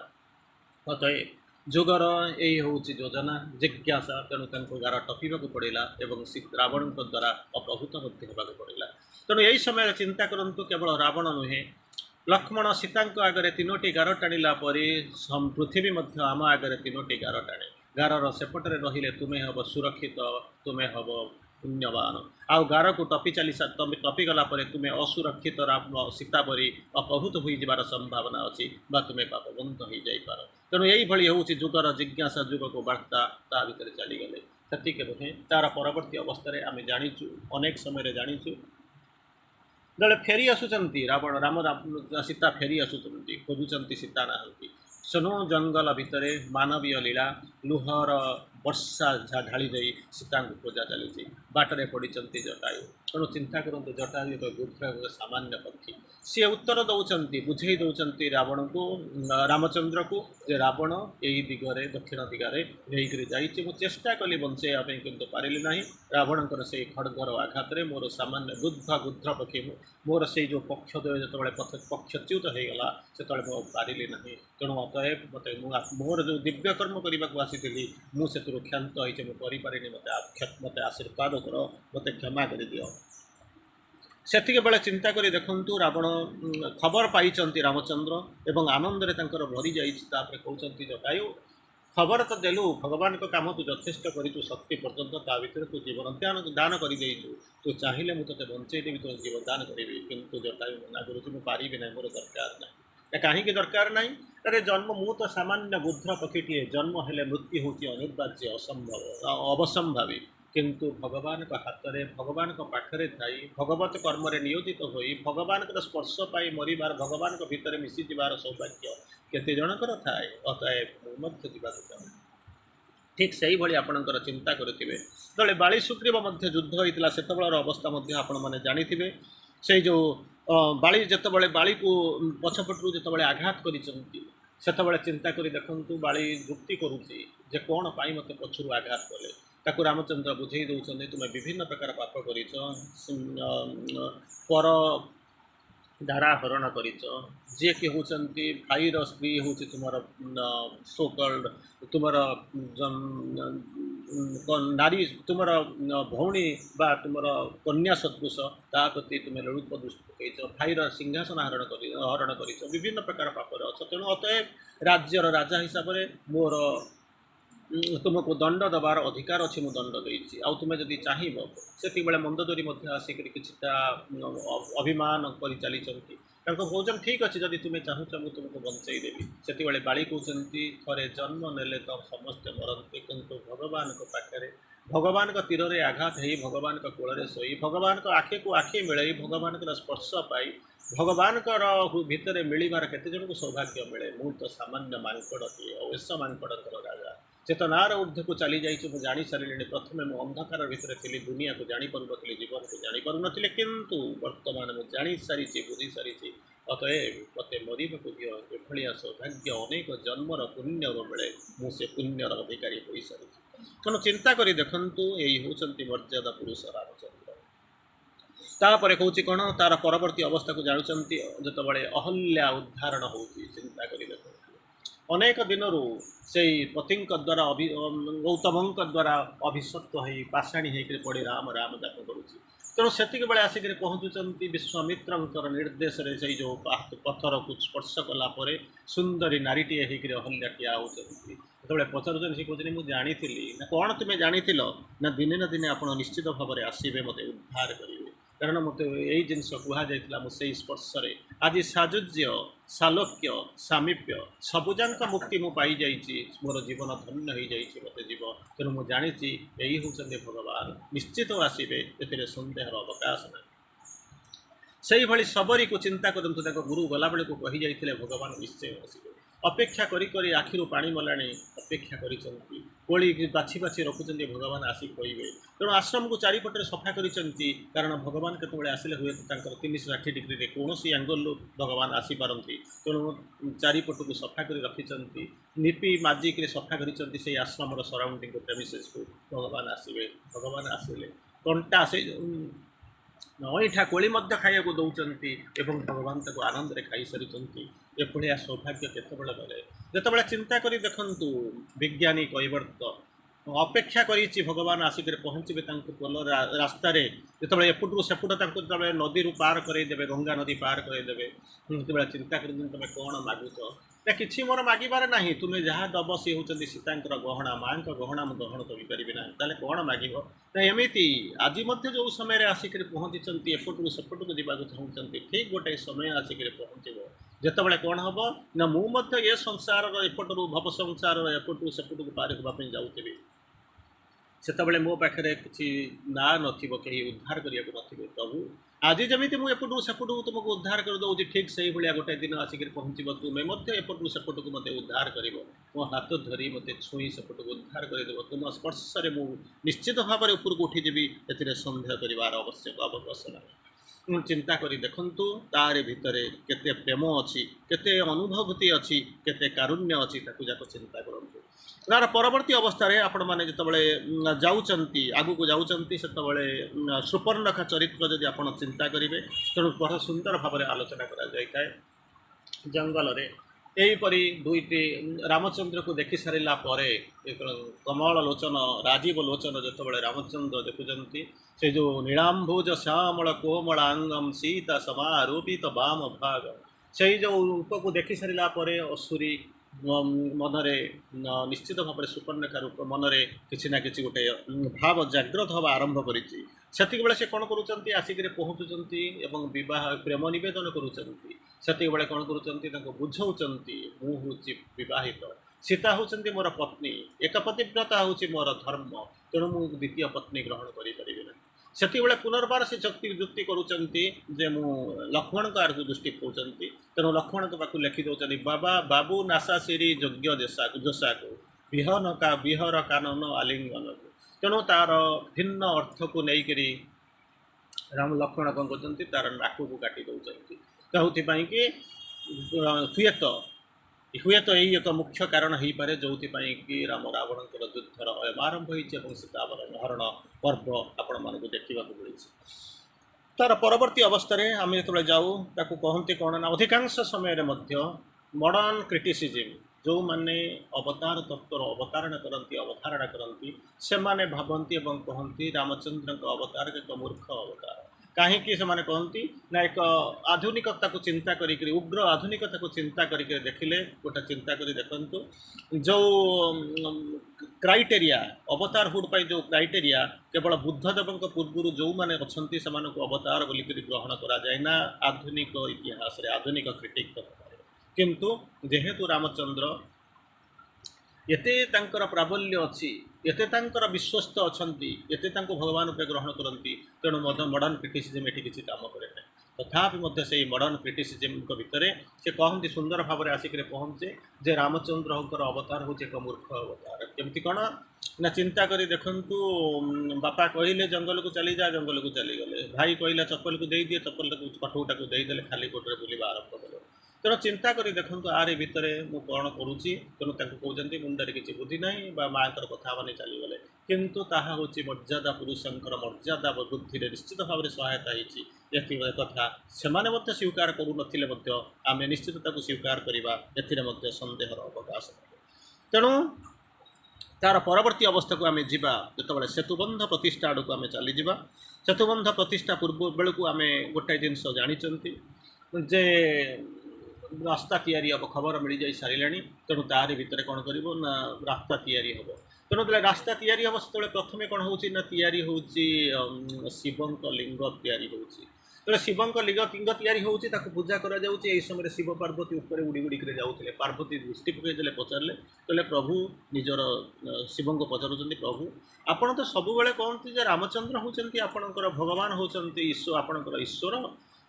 अतएव जुगर यही हूँ योजना जिज्ञासा तेणु गार टपिबा पड़ा और रावण द्वारा अपहूत होगा पड़ा तेणु यही समय चिंता करूँ केवल रावण नुहे लक्ष्मण सीता आगे 3टी गार टाणिला पृथ्वी आम आगे 3टी गार टाणे गारर सेपटे रहिले तुम्हें हम सुरक्षित तुम्हें हम पुण्यवान आउ गार को टपी चली टपिगला तुम्हें असुरक्षित सीता परी अपहूत हो जबार संभावना अच्छी तुम्हें पापबंध हो जापार तेणु यही हूँ जुगर जिज्ञासा जुग को वार्ता ता भर चलीगले सेतिक नुहे तार परवर्ती अवस्था आम जाचु अनेक समय जाचु जब फेरी आसुंच रावण राम सीता फेरी आसुंच खोजुंट सीता ना सनो जंगल भितर मानवीय लीला लुहर वर्षा ढाली दे सीता को खोजा चली बाटरे पड़ी जटायु तेणु चिंता करते जटायु गुप्त गोटे सामान्य पक्षी सी उत्तर दौरान बुझे दौरान रावण को रामचंद्र को जे रावण यही दिगरे दक्षिण दिगारे लेकर जाइए चेष्टा कली बंचाई किंतु पारिली ना रावणकर से खड़गर आघात मोर सामान्य गुद्ध पक्षी मोर से जो पक्षद्वय जो पक्षच्युत हो गला से पारिली ना तेणु अतएव मत मोर जो दिव्य कर्म करने को आसी मुझे क्षांत होती मुझे मत आशीर्वाद कर मत क्षमा कर दियो सेतिके बेले चिंता करी देखंतु रावण खबर पाई रामचंद्र एवं आनंद भरी जापर कहते जटायु खबर तो देलु भगवान को काम तू यथेष्ट करी शक्ति पर्यंत ता भर तू जीवन दान कर तू चाहिए मुझे बंचे देवी तो जीवन दान करी किंतु जटायु मना करुँ पारि ना मोर दरकार ना कहीं दरकार ना अरे जन्म मु तो सामान्य बुद्ध पक्षीटे जन्म हेले मृत्यु हूँ अनिर्वाज्य असंभव अवसंभावी किंतु भगवान का हाथ में भगवान का पाखरे थी भगवत कर्म नियोजित हो भगवान स्पर्श पाई मरबार भगवान भितर मिसी जबार सौभाग्य केते जनकर थाए अतएव चाहूँ ठीक से ही भाई आपणकर चिंता करुवे जो बाली सुग्रीव युद्ध होता से अवस्था आपण मैंने जानी से जो बाली जिते बाली को पछपटू जो आघात कर चिंता कर देखु बाली युक्ति करुच्ची जे कौन पाई मत पछरू आघात कले ताकू रामचंद्र बुझे दौरान तुम्हें विभिन्न प्रकार पाप कर पर धारा हरण कर जी कि होती भाईर स्त्री हूँ तुम सोकल्ड तुम नारी तुम भौणी बा तुम कन्या सदृश ता प्रति तुम्हें लड़ुत्व दृष्टि पकईच भाईर सिंहासन हरण कर विभिन्न प्रकार पाप तेणु अतएव राज्यर राजा हिसाब से मोर तुमको दंड दबार अधिकार अच्छी मुझे दंड देती आउ तुम्हें जदि चाहब से मंदोदरी आसिक किछटा अभिमान कर चली कहते ठीक अच्छे जदि तुम्हें चाहूच मुझे तुमको बंचाई देवी से बाली कहते थे जन्म नेले तो समस्ते मरते किंतु भगवान को पाखे भगवान का तीर में आघात हो भगवान का कोल शोई भगवान को आखि को आखि मिले भगवान का स्पर्श पाई भगवान भितर मिलबार केते जन को सौभाग्य मिले मु तो सामान्य मांकड़ दिए अवश्य मांकड़ राजा चेतनार ऊर्ध्व को चली जाइए मुझे जानी सारे प्रथम मुझे अंधकार भितर थी दुनिया को जापर जीवन को जापर नी किंतु वर्तमान मुझे जानी सारी बुझी सारी अतएव मत मरवा को दियो भाया सौभाग्य अनेक जन्मर पुण्य मिले मुझे पुण्यर अधिकारी हो सारी तेणु चिंता कर देखु यही हूँ मर्यादा पुरुष रामचंद्र तापर कौच कौन तार परवर्ती अवस्था को जानते जिते अहल्या उद्धारण हो चिंता कर देखो अनेक दिन से पति द्वारा गौतम द्वारा अभिशप्त हो पाषाणी होकर पड़े राम राम जाप करुच्ची तेणु से बेले आसिक पहुँचुंट विश्वामित्र निर्देश से जो पत्थर को स्पर्श कलापर सुंदरी नारीटे होकर अहल्या ठिया होती जो पचार से कहते मुझे जानी ना कौन तुम्हें जानी ना दिने ना दिने आप निश्चित भाव में आसवे मत उद्धार करेंगे कारण मत यही जिनस कहला मुझे स्पर्श आज साजुज्य सालोक्य सामीप्य सबुजाक मुक्ति मु पाई जाइए मोर जीवन धन्य हो जाइए मत जीव तेणु मुझे जानी यही हूँ भगवान निश्चित आसवे ए सन्देहर अवकाश ना से भाई सबरी को चिंता करते गुरु गला बेले को कही जाइए भगवान निश्चय आसवे अपेक्षा करी आखिर पानी मलाणी अपेक्षा कोड़ी बाछी बाछी रखुच्च भगवान आसिक कहे तेणु आश्रम को चारिपटे सफा कर कारण भगवान केतबे आसिले हुए 360 डिग्री कौन एंगल भगवान आसीपारती तेणु चारिपट को सफा कर रखी निपी माजिक सफा कर आश्रम सराउंडिंग प्रेमिसेस को भगवान आसवे भगवान आसिले कंटा से अईठा कोली खाया दौरान एवं भगवान तक आनंद खाई सारी एभलिया सौभाग्य केतबे गले जिते चिंता कर देखु विज्ञानी कैवर्त अपेक्षा करी भगवान आसिक पहुँचे पोल रास्त जो एपटू सेपट जो नदी पार करदेवे गंगा नदी पार करदेवे जो चिंता कर तुम कौन मागुच कि मोर मागिबार ना तुम्हें जहाँ दब सी हूँ सीता गहना माँ गहना मुझे ग्रहण करें ना ताले कौन मागिब एमती आज जो समय आसिक पहुँची एपटू सेपट को जावाक चाहते ठीक गोटे समय आसिक पहुँचे जितेबाला कौन हम ना मुझे ये संसार एपटू भव संसार एपटू सेपट को पार होगापी जाऊँगी ସେତେବେଳେ ମୋ ପାଖରେ କିଛି ନା ନଥିବ, କେହି ଉଦ୍ଧାର କରିବାକୁ ନଥିବେ। ପ୍ରଭୁ ଆଜି ଯେମିତି ମୁଁ ଏପଟୁ ସେପଟକୁ ତୁମକୁ ଉଦ୍ଧାର କରିଦେଉଛି, ଠିକ୍ ସେଇଭଳିଆ ଗୋଟେ ଦିନ ଆସିକରି ପହଞ୍ଚିବ, ତୁମେ ମଧ୍ୟ ଏପଟୁ ସେପଟକୁ ମୋତେ ଉଦ୍ଧାର କରିବ, ମୋ ହାତ ଧରି ମୋତେ ଛୁଇଁ ସେପଟକୁ ଉଦ୍ଧାର କରିଦେବ। ତୁମ ସ୍ପର୍ଶରେ ମୁଁ ନିଶ୍ଚିତ ଭାବରେ ଉପରକୁ ଉଠିଯିବି, ଏଥିରେ ସନ୍ଦେହ କରିବାର ଆବଶ୍ୟକ ଅବକାଶ ନାହିଁ। ଚିନ୍ତା କରି ଦେଖନ୍ତୁ ତାରି ଭିତରେ କେତେ ପ୍ରେମ ଅଛି, କେତେ ଅନୁଭୂତି ଅଛି, କେତେ କାରୁଣ୍ୟ ଅଛି, ତାକୁ ଯାକ ଚିନ୍ତା କରନ୍ତୁ। ତାର ପରବର୍ତ୍ତୀ ଅବସ୍ଥାରେ ଆପଣମାନେ ଯେତେବେଳେ ଯାଉଛନ୍ତି, ଆଗକୁ ଯାଉଛନ୍ତି, ସେତେବେଳେ ସୁପର୍ଣ୍ଣଖା ଚରିତ୍ର ଯଦି ଆପଣ ଚିନ୍ତା କରିବେ, ତେଣୁ ବଡ଼ ସୁନ୍ଦର ଭାବରେ ଆଲୋଚନା କରାଯାଇଥାଏ। ଜଙ୍ଗଲରେ ଏହିପରି ଦୁଇଟି ରାମଚନ୍ଦ୍ରକୁ ଦେଖି ସାରିଲା ପରେ କମଳ ଲୋଚନ ରାଜୀବ ଲୋଚନ ଯେତେବେଳେ ରାମଚନ୍ଦ୍ର ଦେଖୁଛନ୍ତି, ସେ ଯେଉଁ ନୀଳାମ୍ଭୁଜ ଶ୍ୟାମଳ କୋମଳାଙ୍ଗମ ସୀତା ସମାରୋପିତ ବାମ ଭାଗ, ସେଇ ଯେଉଁ ରୂପକୁ ଦେଖି ସାରିଲା ପରେ ଅସୁରୀ ମନରେ ନିଶ୍ଚିତ ଭାବରେ ସୁପର୍ଣ୍ଣଖା ରୂପ ମନରେ କିଛି ନା କିଛି ଗୋଟେ ଭାବ ଜାଗ୍ରତ ହେବା ଆରମ୍ଭ କରିଛି। ସେତିକିବେଳେ ସେ କ'ଣ କରୁଛନ୍ତି, ଆସିକରି ପହଞ୍ଚୁଛନ୍ତି ଏବଂ ବିବାହ ପ୍ରେମ ନିବେଦନ କରୁଛନ୍ତି। ସେତିକିବେଳେ କ'ଣ କରୁଛନ୍ତି, ତାଙ୍କୁ ବୁଝାଉଛନ୍ତି, ମୁଁ ହେଉଛି ବିବାହିତ, ସୀତା ହେଉଛନ୍ତି ମୋର ପତ୍ନୀ, ଏକପତିବ୍ରତା ହେଉଛି ମୋର ଧର୍ମ, ତେଣୁ ମୁଁ ଦ୍ୱିତୀୟ ପତ୍ନୀ ଗ୍ରହଣ କରିପାରିବି ନାହିଁ। ସେତିକିବେଳେ ପୁନର୍ବାର ସେ ଯୁକ୍ତି କରୁଛନ୍ତି ଯେ ମୁଁ ଲକ୍ଷ୍ମଣଙ୍କ ଆଡ଼କୁ ଦୃଷ୍ଟି କହୁଛନ୍ତି, ତେଣୁ ଲକ୍ଷ୍ମଣଙ୍କ ପାଖକୁ ଲେଖି ଦେଉଛନ୍ତି, ବାବୁ ନାସା ସିରି ଯୋଗ୍ୟ ଯୋଷାକୁ ବିହର କାନନ ଆଲିଙ୍ଗନକୁ। ତେଣୁ ତାର ଭିନ୍ନ ଅର୍ଥକୁ ନେଇକରି ଲକ୍ଷ୍ମଣ କ'ଣ କରୁଛନ୍ତି, ତାର ନାକକୁ କାଟି ଦେଉଛନ୍ତି। କେଉଁଥିପାଇଁ କି ହୁଏତ ଏଇ ଏକ ମୁଖ୍ୟ କାରଣ ହେଇପାରେ ଯେଉଁଥିପାଇଁ କି ରାମ ରାବଣଙ୍କର ଯୁଦ୍ଧର ଆରମ୍ଭ ହୋଇଛି ଏବଂ ସୀତାହରଣ ପର୍ବ ଆପଣମାନଙ୍କୁ ଦେଖିବାକୁ ମିଳିଛି। ତାର ପରବର୍ତ୍ତୀ ଅବସ୍ଥାରେ ଆମେ ଯେତେବେଳେ ଯାଉ, ତାକୁ କହନ୍ତି କ'ଣ ନା, ଅଧିକାଂଶ ସମୟରେ ମଧ୍ୟ ମଡ଼ର୍ଣ୍ଣ କ୍ରିଟିସିଜିମ୍, ଯେଉଁମାନେ ଅବତାର ତତ୍ତ୍ୱର ଅବଧାରଣା କରନ୍ତି, ସେମାନେ ଭାବନ୍ତି ଏବଂ କହନ୍ତି ରାମଚନ୍ଦ୍ରଙ୍କ ଅବତାର ଏକ ମୂର୍ଖ ଅବତାର। କାହିଁକି ସେମାନେ କହନ୍ତି ନା, ଏକ ଆଧୁନିକତାକୁ ଚିନ୍ତା କରିକି, ଉଗ୍ର ଆଧୁନିକତାକୁ ଚିନ୍ତା କରିକି ଦେଖିଲେ, ଗୋଟେ ଚିନ୍ତା କରି ଦେଖନ୍ତୁ, ଯେଉଁ କ୍ରାଇଟେରିଆ ଅବତାରହୁଡ୍ ପାଇଁ, ଯେଉଁ କ୍ରାଇଟେରିଆ କେବଳ ବୁଦ୍ଧଦେବଙ୍କ ପୂର୍ବରୁ ଯେଉଁମାନେ ଅଛନ୍ତି ସେମାନଙ୍କୁ ଅବତାର ବୋଲିକରି ଗ୍ରହଣ କରାଯାଏ ନା ଆଧୁନିକ ଇତିହାସରେ, ଆଧୁନିକ କ୍ରିଟିକ୍ କଥାରେ। କିନ୍ତୁ ଯେହେତୁ ରାମଚନ୍ଦ୍ର ଏତେ ତାଙ୍କର ପ୍ରାବଲ୍ୟ ଅଛି, ଏତେ ତାଙ୍କର ବିଶ୍ୱସ୍ତ ଅଛନ୍ତି, ଏତେ ତାଙ୍କୁ ଭଗବାନ ରୂପେ ଗ୍ରହଣ କରନ୍ତି, ତେଣୁ ମଧ୍ୟ ମଡ଼ର୍ଣ୍ଣ କ୍ରିଟିସିଜିମ୍ ଏଠି କିଛି କାମ କରେ ନାହିଁ। ତଥାପି ମଧ୍ୟ ସେଇ ମଡ଼ର୍ଣ୍ଣ କ୍ରିଟିସିଜିମ୍ଙ୍କ ଭିତରେ ସେ କହନ୍ତି, ସୁନ୍ଦର ଭାବରେ ଆସିକରି ପହଞ୍ଚେ ଯେ ରାମଚନ୍ଦ୍ରଙ୍କର ଅବତାର ହେଉଛି ଏକ ମୂର୍ଖ ଅବତାର। କେମିତି କ'ଣ ନା, ଚିନ୍ତା କରି ଦେଖନ୍ତୁ, ବାପା କହିଲେ ଜଙ୍ଗଲକୁ ଚାଲିଯା, ଜଙ୍ଗଲକୁ ଚାଲିଗଲେ, ଭାଇ କହିଲା ଚପଲକୁ ଦେଇଦିଏ, ଚପଲଟାକୁ କଠଉଟାକୁ ଦେଇଦେଲେ, ଖାଲି କୋଟରେ ବୁଲିବା ଆରମ୍ଭ କଲେ। ତେଣୁ ଚିନ୍ତା କରି ଦେଖନ୍ତୁ, ଆରି ଭିତରେ ମୁଁ କ'ଣ କରୁଛି। ତେଣୁ ତାଙ୍କୁ କହୁଛନ୍ତି ମୁଣ୍ଡରେ କିଛି ବୁଦ୍ଧି ନାହିଁ, ବା ମାଆଙ୍କର କଥା ମାନି ଚାଲିଗଲେ। କିନ୍ତୁ ତାହା ହେଉଛି ମର୍ଯ୍ୟାଦା, ପୁରୁଷଙ୍କର ମର୍ଯ୍ୟାଦା ବୁଦ୍ଧିରେ ନିଶ୍ଚିତ ଭାବରେ ସହାୟତା ହେଇଛି। ଏଥିରେ କଥା ସେମାନେ ମଧ୍ୟ ସ୍ୱୀକାର କରୁନଥିଲେ ମଧ୍ୟ ଆମେ ନିଶ୍ଚିତ ତାକୁ ସ୍ୱୀକାର କରିବା, ଏଥିରେ ମଧ୍ୟ ସନ୍ଦେହର ଅବକାଶ ନାହିଁ। ତେଣୁ ତାର ପରବର୍ତ୍ତୀ ଅବସ୍ଥାକୁ ଆମେ ଯିବା, ଯେତେବେଳେ ସେତୁବନ୍ଧ ପ୍ରତିଷ୍ଠା ଆଡ଼କୁ ଆମେ ଚାଲିଯିବା। ସେତୁବନ୍ଧ ପ୍ରତିଷ୍ଠା ପୂର୍ବ ବେଳକୁ ଆମେ ଗୋଟାଏ ଜିନିଷ ଜାଣିଛନ୍ତି ଯେ ରାସ୍ତା ତିଆରି ହେବ, ଖବର ମିଳିଯାଇ ସାରିଲାଣି। ତେଣୁ ତାରି ଭିତରେ କ'ଣ କରିବ ନା, ରାସ୍ତା ତିଆରି ହେବ। ତେଣୁ ଯେତେବେଳେ ରାସ୍ତା ତିଆରି ହେବ, ସେତେବେଳେ ପ୍ରଥମେ କ'ଣ ହେଉଛି ନା, ତିଆରି ହେଉଛି ଶିବଙ୍କ ଲିଙ୍ଗ ତିଆରି ହେଉଛି। ଯେତେବେଳେ ଶିବଙ୍କ ଲିଙ୍ଗ ତିଆରି ହେଉଛି, ତାକୁ ପୂଜା କରାଯାଉଛି। ଏହି ସମୟରେ ଶିବ ପାର୍ବତୀ ଉପରେ ଉଡ଼ି ଉଡ଼ିକରି ଯାଉଥିଲେ। ପାର୍ବତୀ ଦୃଷ୍ଟି ପକାଇଦେଲେ, ପଚାରିଲେ, କହିଲେ ପ୍ରଭୁ, ନିଜର ଶିବଙ୍କୁ ପଚାରୁଛନ୍ତି, ପ୍ରଭୁ ଆପଣ ତ ସବୁବେଳେ କହନ୍ତି ଯେ ରାମଚନ୍ଦ୍ର ହେଉଛନ୍ତି ଆପଣଙ୍କର ଭଗବାନ, ହେଉଛନ୍ତି ଆପଣଙ୍କର ଈଶ୍ୱର,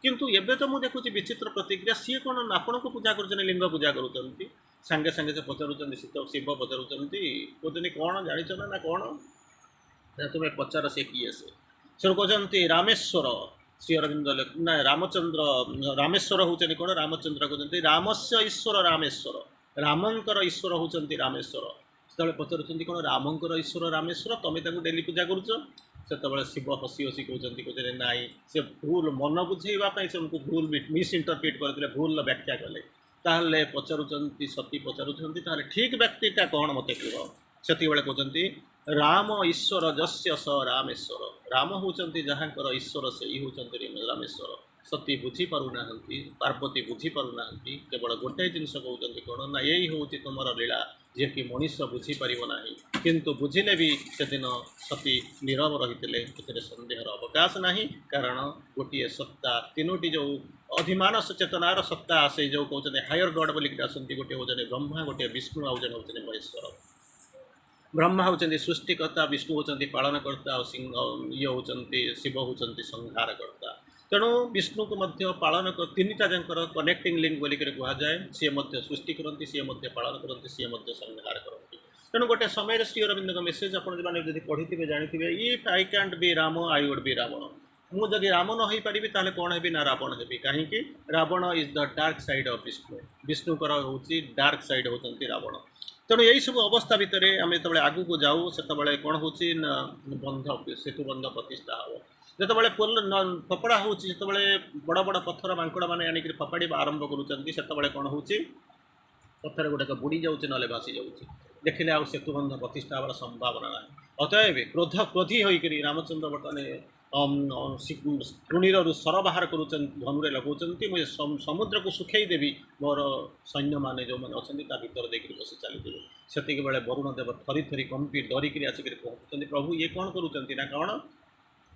କିନ୍ତୁ ଏବେ ତ ମୁଁ ଦେଖୁଛି ବିଚିତ୍ର ପ୍ରତିକ୍ରିୟା, ସିଏ କ'ଣ ଆପଣଙ୍କୁ ପୂଜା କରୁଛନ୍ତି, ଲିଙ୍ଗ ପୂଜା କରୁଛନ୍ତି। ସାଙ୍ଗେ ସାଙ୍ଗେ ସେ ପଚାରୁଛନ୍ତି, ଶିବ ପଚାରୁଛନ୍ତି, କହୁଛନ୍ତି କ'ଣ ଜାଣିଛ ନା କ'ଣ, ତୁମେ ପଚାର ସେ କିଏ। ସେ କହୁଛନ୍ତି ରାମେଶ୍ୱର। ଶ୍ରୀ ଅରବିନ୍ଦ ନା, ରାମଚନ୍ଦ୍ର ରାମେଶ୍ୱର ହେଉଛନ୍ତି କ'ଣ, ରାମଚନ୍ଦ୍ର କହୁଛନ୍ତି ରାମସ୍ୟ ଈଶ୍ୱର ରାମେଶ୍ୱର, ରାମଙ୍କର ଈଶ୍ୱର ହେଉଛନ୍ତି ରାମେଶ୍ୱର। ସେତେବେଳେ ପଚାରୁଛନ୍ତି କ'ଣ, ରାମଙ୍କର ଈଶ୍ୱର ରାମେଶ୍ୱର, ତମେ ତାଙ୍କୁ ଡେଲି ପୂଜା କରୁଛ। ସେତେବେଳେ ଶିବ ହସି ହସି କହୁଛନ୍ତି ନାଇଁ, ସେ ଭୁଲ ମନ ବୁଝେଇବା ପାଇଁ ସେମାନଙ୍କୁ ଭୁଲ ମିସ୍ଇଣ୍ଟରପ୍ରିଟ୍ କରିଥିଲେ, ଭୁଲର ବ୍ୟାଖ୍ୟା କଲେ। ତାହେଲେ ପଚାରୁଛନ୍ତି, ସତୀ ପଚାରୁଛନ୍ତି, ତାହେଲେ ଠିକ୍ ବ୍ୟକ୍ତିଟା କ'ଣ ମୋତେ କୁହ। ସେତିକିବେଳେ କହୁଛନ୍ତି ରାମ ଈଶ୍ୱର ଯସ୍ୟ ସ ରାମେଶ୍ୱର, ରାମ ହେଉଛନ୍ତି ଯାହାଙ୍କର ଈଶ୍ୱର, ସେଇ ହେଉଛନ୍ତି ରାମେଶ୍ୱର। ସତୀ ବୁଝିପାରୁନାହାନ୍ତି, ପାର୍ବତୀ ବୁଝିପାରୁନାହାନ୍ତି, କେବଳ ଗୋଟାଏ ଜିନିଷ କହୁଛନ୍ତି କ'ଣ ନା, ଏଇ ହେଉଛି ତୁମର ଲୀଳା, ଯିଏକି ମଣିଷ ବୁଝିପାରିବ ନାହିଁ। କିନ୍ତୁ ବୁଝିଲେ ବି ସେଦିନ ସତୀ ନୀରବ ରହିଥିଲେ, ଏଥିରେ ସନ୍ଦେହର ଅବକାଶ ନାହିଁ। କାରଣ ଗୋଟିଏ ସତ୍ତା, ତିନୋଟି ଯେଉଁ ଅଧିମାନସ ଚେତନାର ସତ୍ତା, ସେ ଯେଉଁ କହୁଛନ୍ତି ହାୟର ଗଡ଼ ବୋଲିକି ଆସନ୍ତି, ଗୋଟିଏ ହେଉଛନ୍ତି ବ୍ରହ୍ମା, ଗୋଟିଏ ବିଷ୍ଣୁ, ଆଉ ଜଣେ ହେଉଛନ୍ତି ମହେଶ୍ୱର। ब्रह्मा होचंती सृष्टिकर्ता, विष्णु होचंती पालनकर्ता और सिंह ये होचंती शिव होचंती संहारकर्ता। तेणु विष्णु को मध्य पालन कर तीनटा जंकर कनेक्टिंग लिंक बोलिक कहुए सी मध्य सृष्टि करती, सी मध्य पालन करती, सी मध्य संहार करती। तेणु गोटे समय श्री अरविंद मेसेज आपने पढ़ी थे जानी, if I can't be Ram I would be Ravan. मुझे राम न हो पारि ताले कौन हेबी ना रावण हेबी, कहीं Ravan is the dark side of Vishnu, विष्णुकर हूँ डार्क साइड होती रावण। तेणु यही सब अवस्था भितर आम जो आगू को जाऊ से कौन हो बंध सेतु बंध प्रतिष्ठा हम जिते पोल फपड़ा हो बड़ बड़ पत्थर मांकड़ मैंने आनिक फपाड़ी आरंभ करुँचे कौन हो पत्थर गुड़ाक बुड़ी जाऊँच ना भासी जाऊँच देखिले आ सेतुबंध प्रतिष्ठा हमार संभावना ना। अतएव क्रोधी होकर रामचंद्र बर्तमान कृणीर सर बाहर कर धनुरे लगाऊँ, मुझे समुद्र को सुखई देवी मोर सैन्य मैंने जो मैंने अच्छा भर देकर बसी चली से वरुण देव थरी थरी कंपी डरिक आसिक पहुँचुं। प्रभु ये कौन करुँच ना कौन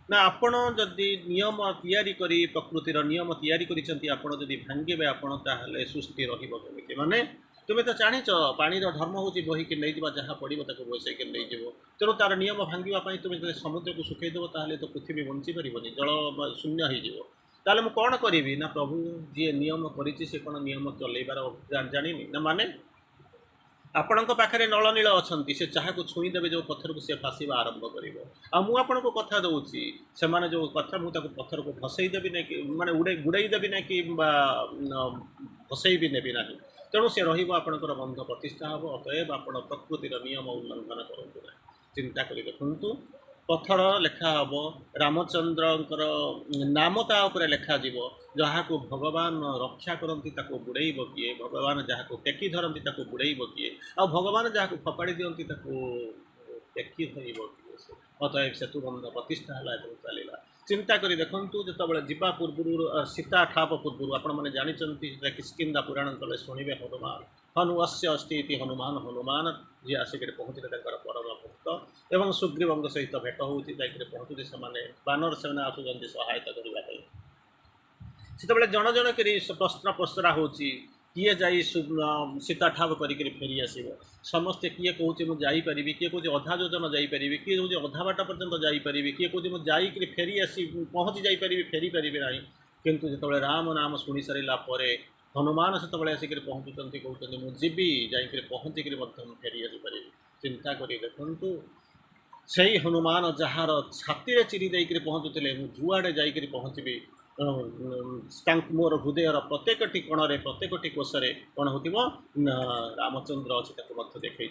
ना आपण जदि नियम तैयारी करी प्रकृतिर नियम तैयारी करिसेंती आपण जदि भांगे आपण ताहले सृष्टि रहिबो केमिति माने तुमे तो जानिच पानीर धर्म हूँ बहिक नहीं जहाँ पड़ो ताको बसैक नहीं जीव। तेणु तार नियम भांगापी तुम समुद्र को सुखई देव ताहले तो पृथ्वी बंची पारनी, जल शून्य हो ताले मुझे कौन करी ना प्रभु जी नियम करी से कौन नियम चलैबार जानी ना माने आपण पाखे नल नील अच्छा से चाह को छुईदेवे जो पत्थर को सी फाँसवा आरंभ कर मुझे को कथा दूसरी से जो कथा मुझे पत्थर को भसईदेवी ना कि माने गुड़ाईदेवी ना कि भसई भी नेबी ना। तेणु से रपणकर बंध प्रतिष्ठा हम। अतएव आप प्रकृतिर नियम उल्लंघन करूँ ना, चिंता कर देखु पत्थर लेखा हम रामचंद्रकर नाम ता उपरे लेखा जीव जहाँ को भगवान रक्षा करती बुड़ेब किए, भगवान जहाँ को टेकी धरती बुड़ेब किए, आ भगवान जहाँ को फपाड़ी दिखती टेकी धरब किए। अतएव सेतुबंध प्रतिष्ठा है चलला। चिंता करी देखु जो जीवा पूर्व सीता ठाप पूर्व आपण मैंने जानते किष्किंधा पुराण तले शुणे हनुमान हनु अस्य अस्ति हनुमान हनुमान जी आसिक पहुँचले परम भक्त एवं सुग्रीव सहित भेट हो पहुँचुचे से बानर सेना आसुँच सहायता करने से जन जन कर प्रश्न पचरा हो किए जाई सीता ठाप कर फेरी आसो समस्ते किए कहे मुझे किए कहे अधा योजन जापरि किए कहे अधा बाट पर्यटन जापरि किए कहे मुझे फेरी आसी पहुँची जापरि फेरी पारि ना किंतु जो राम नाम शुणी सारा हनुमान से आसिक पहुँचुंट कहते मुझे जा पहुँचिक फेरी आसपारि। चिंता कर देखु से हनुमान जार छाती चिरी देकर पहुँचुले जुआड़े जा पहुँचबी मोर हृदयर प्रत्येक कोण प्रत्येक कोशरे कौन हो रामचंद्र अच्छे देखई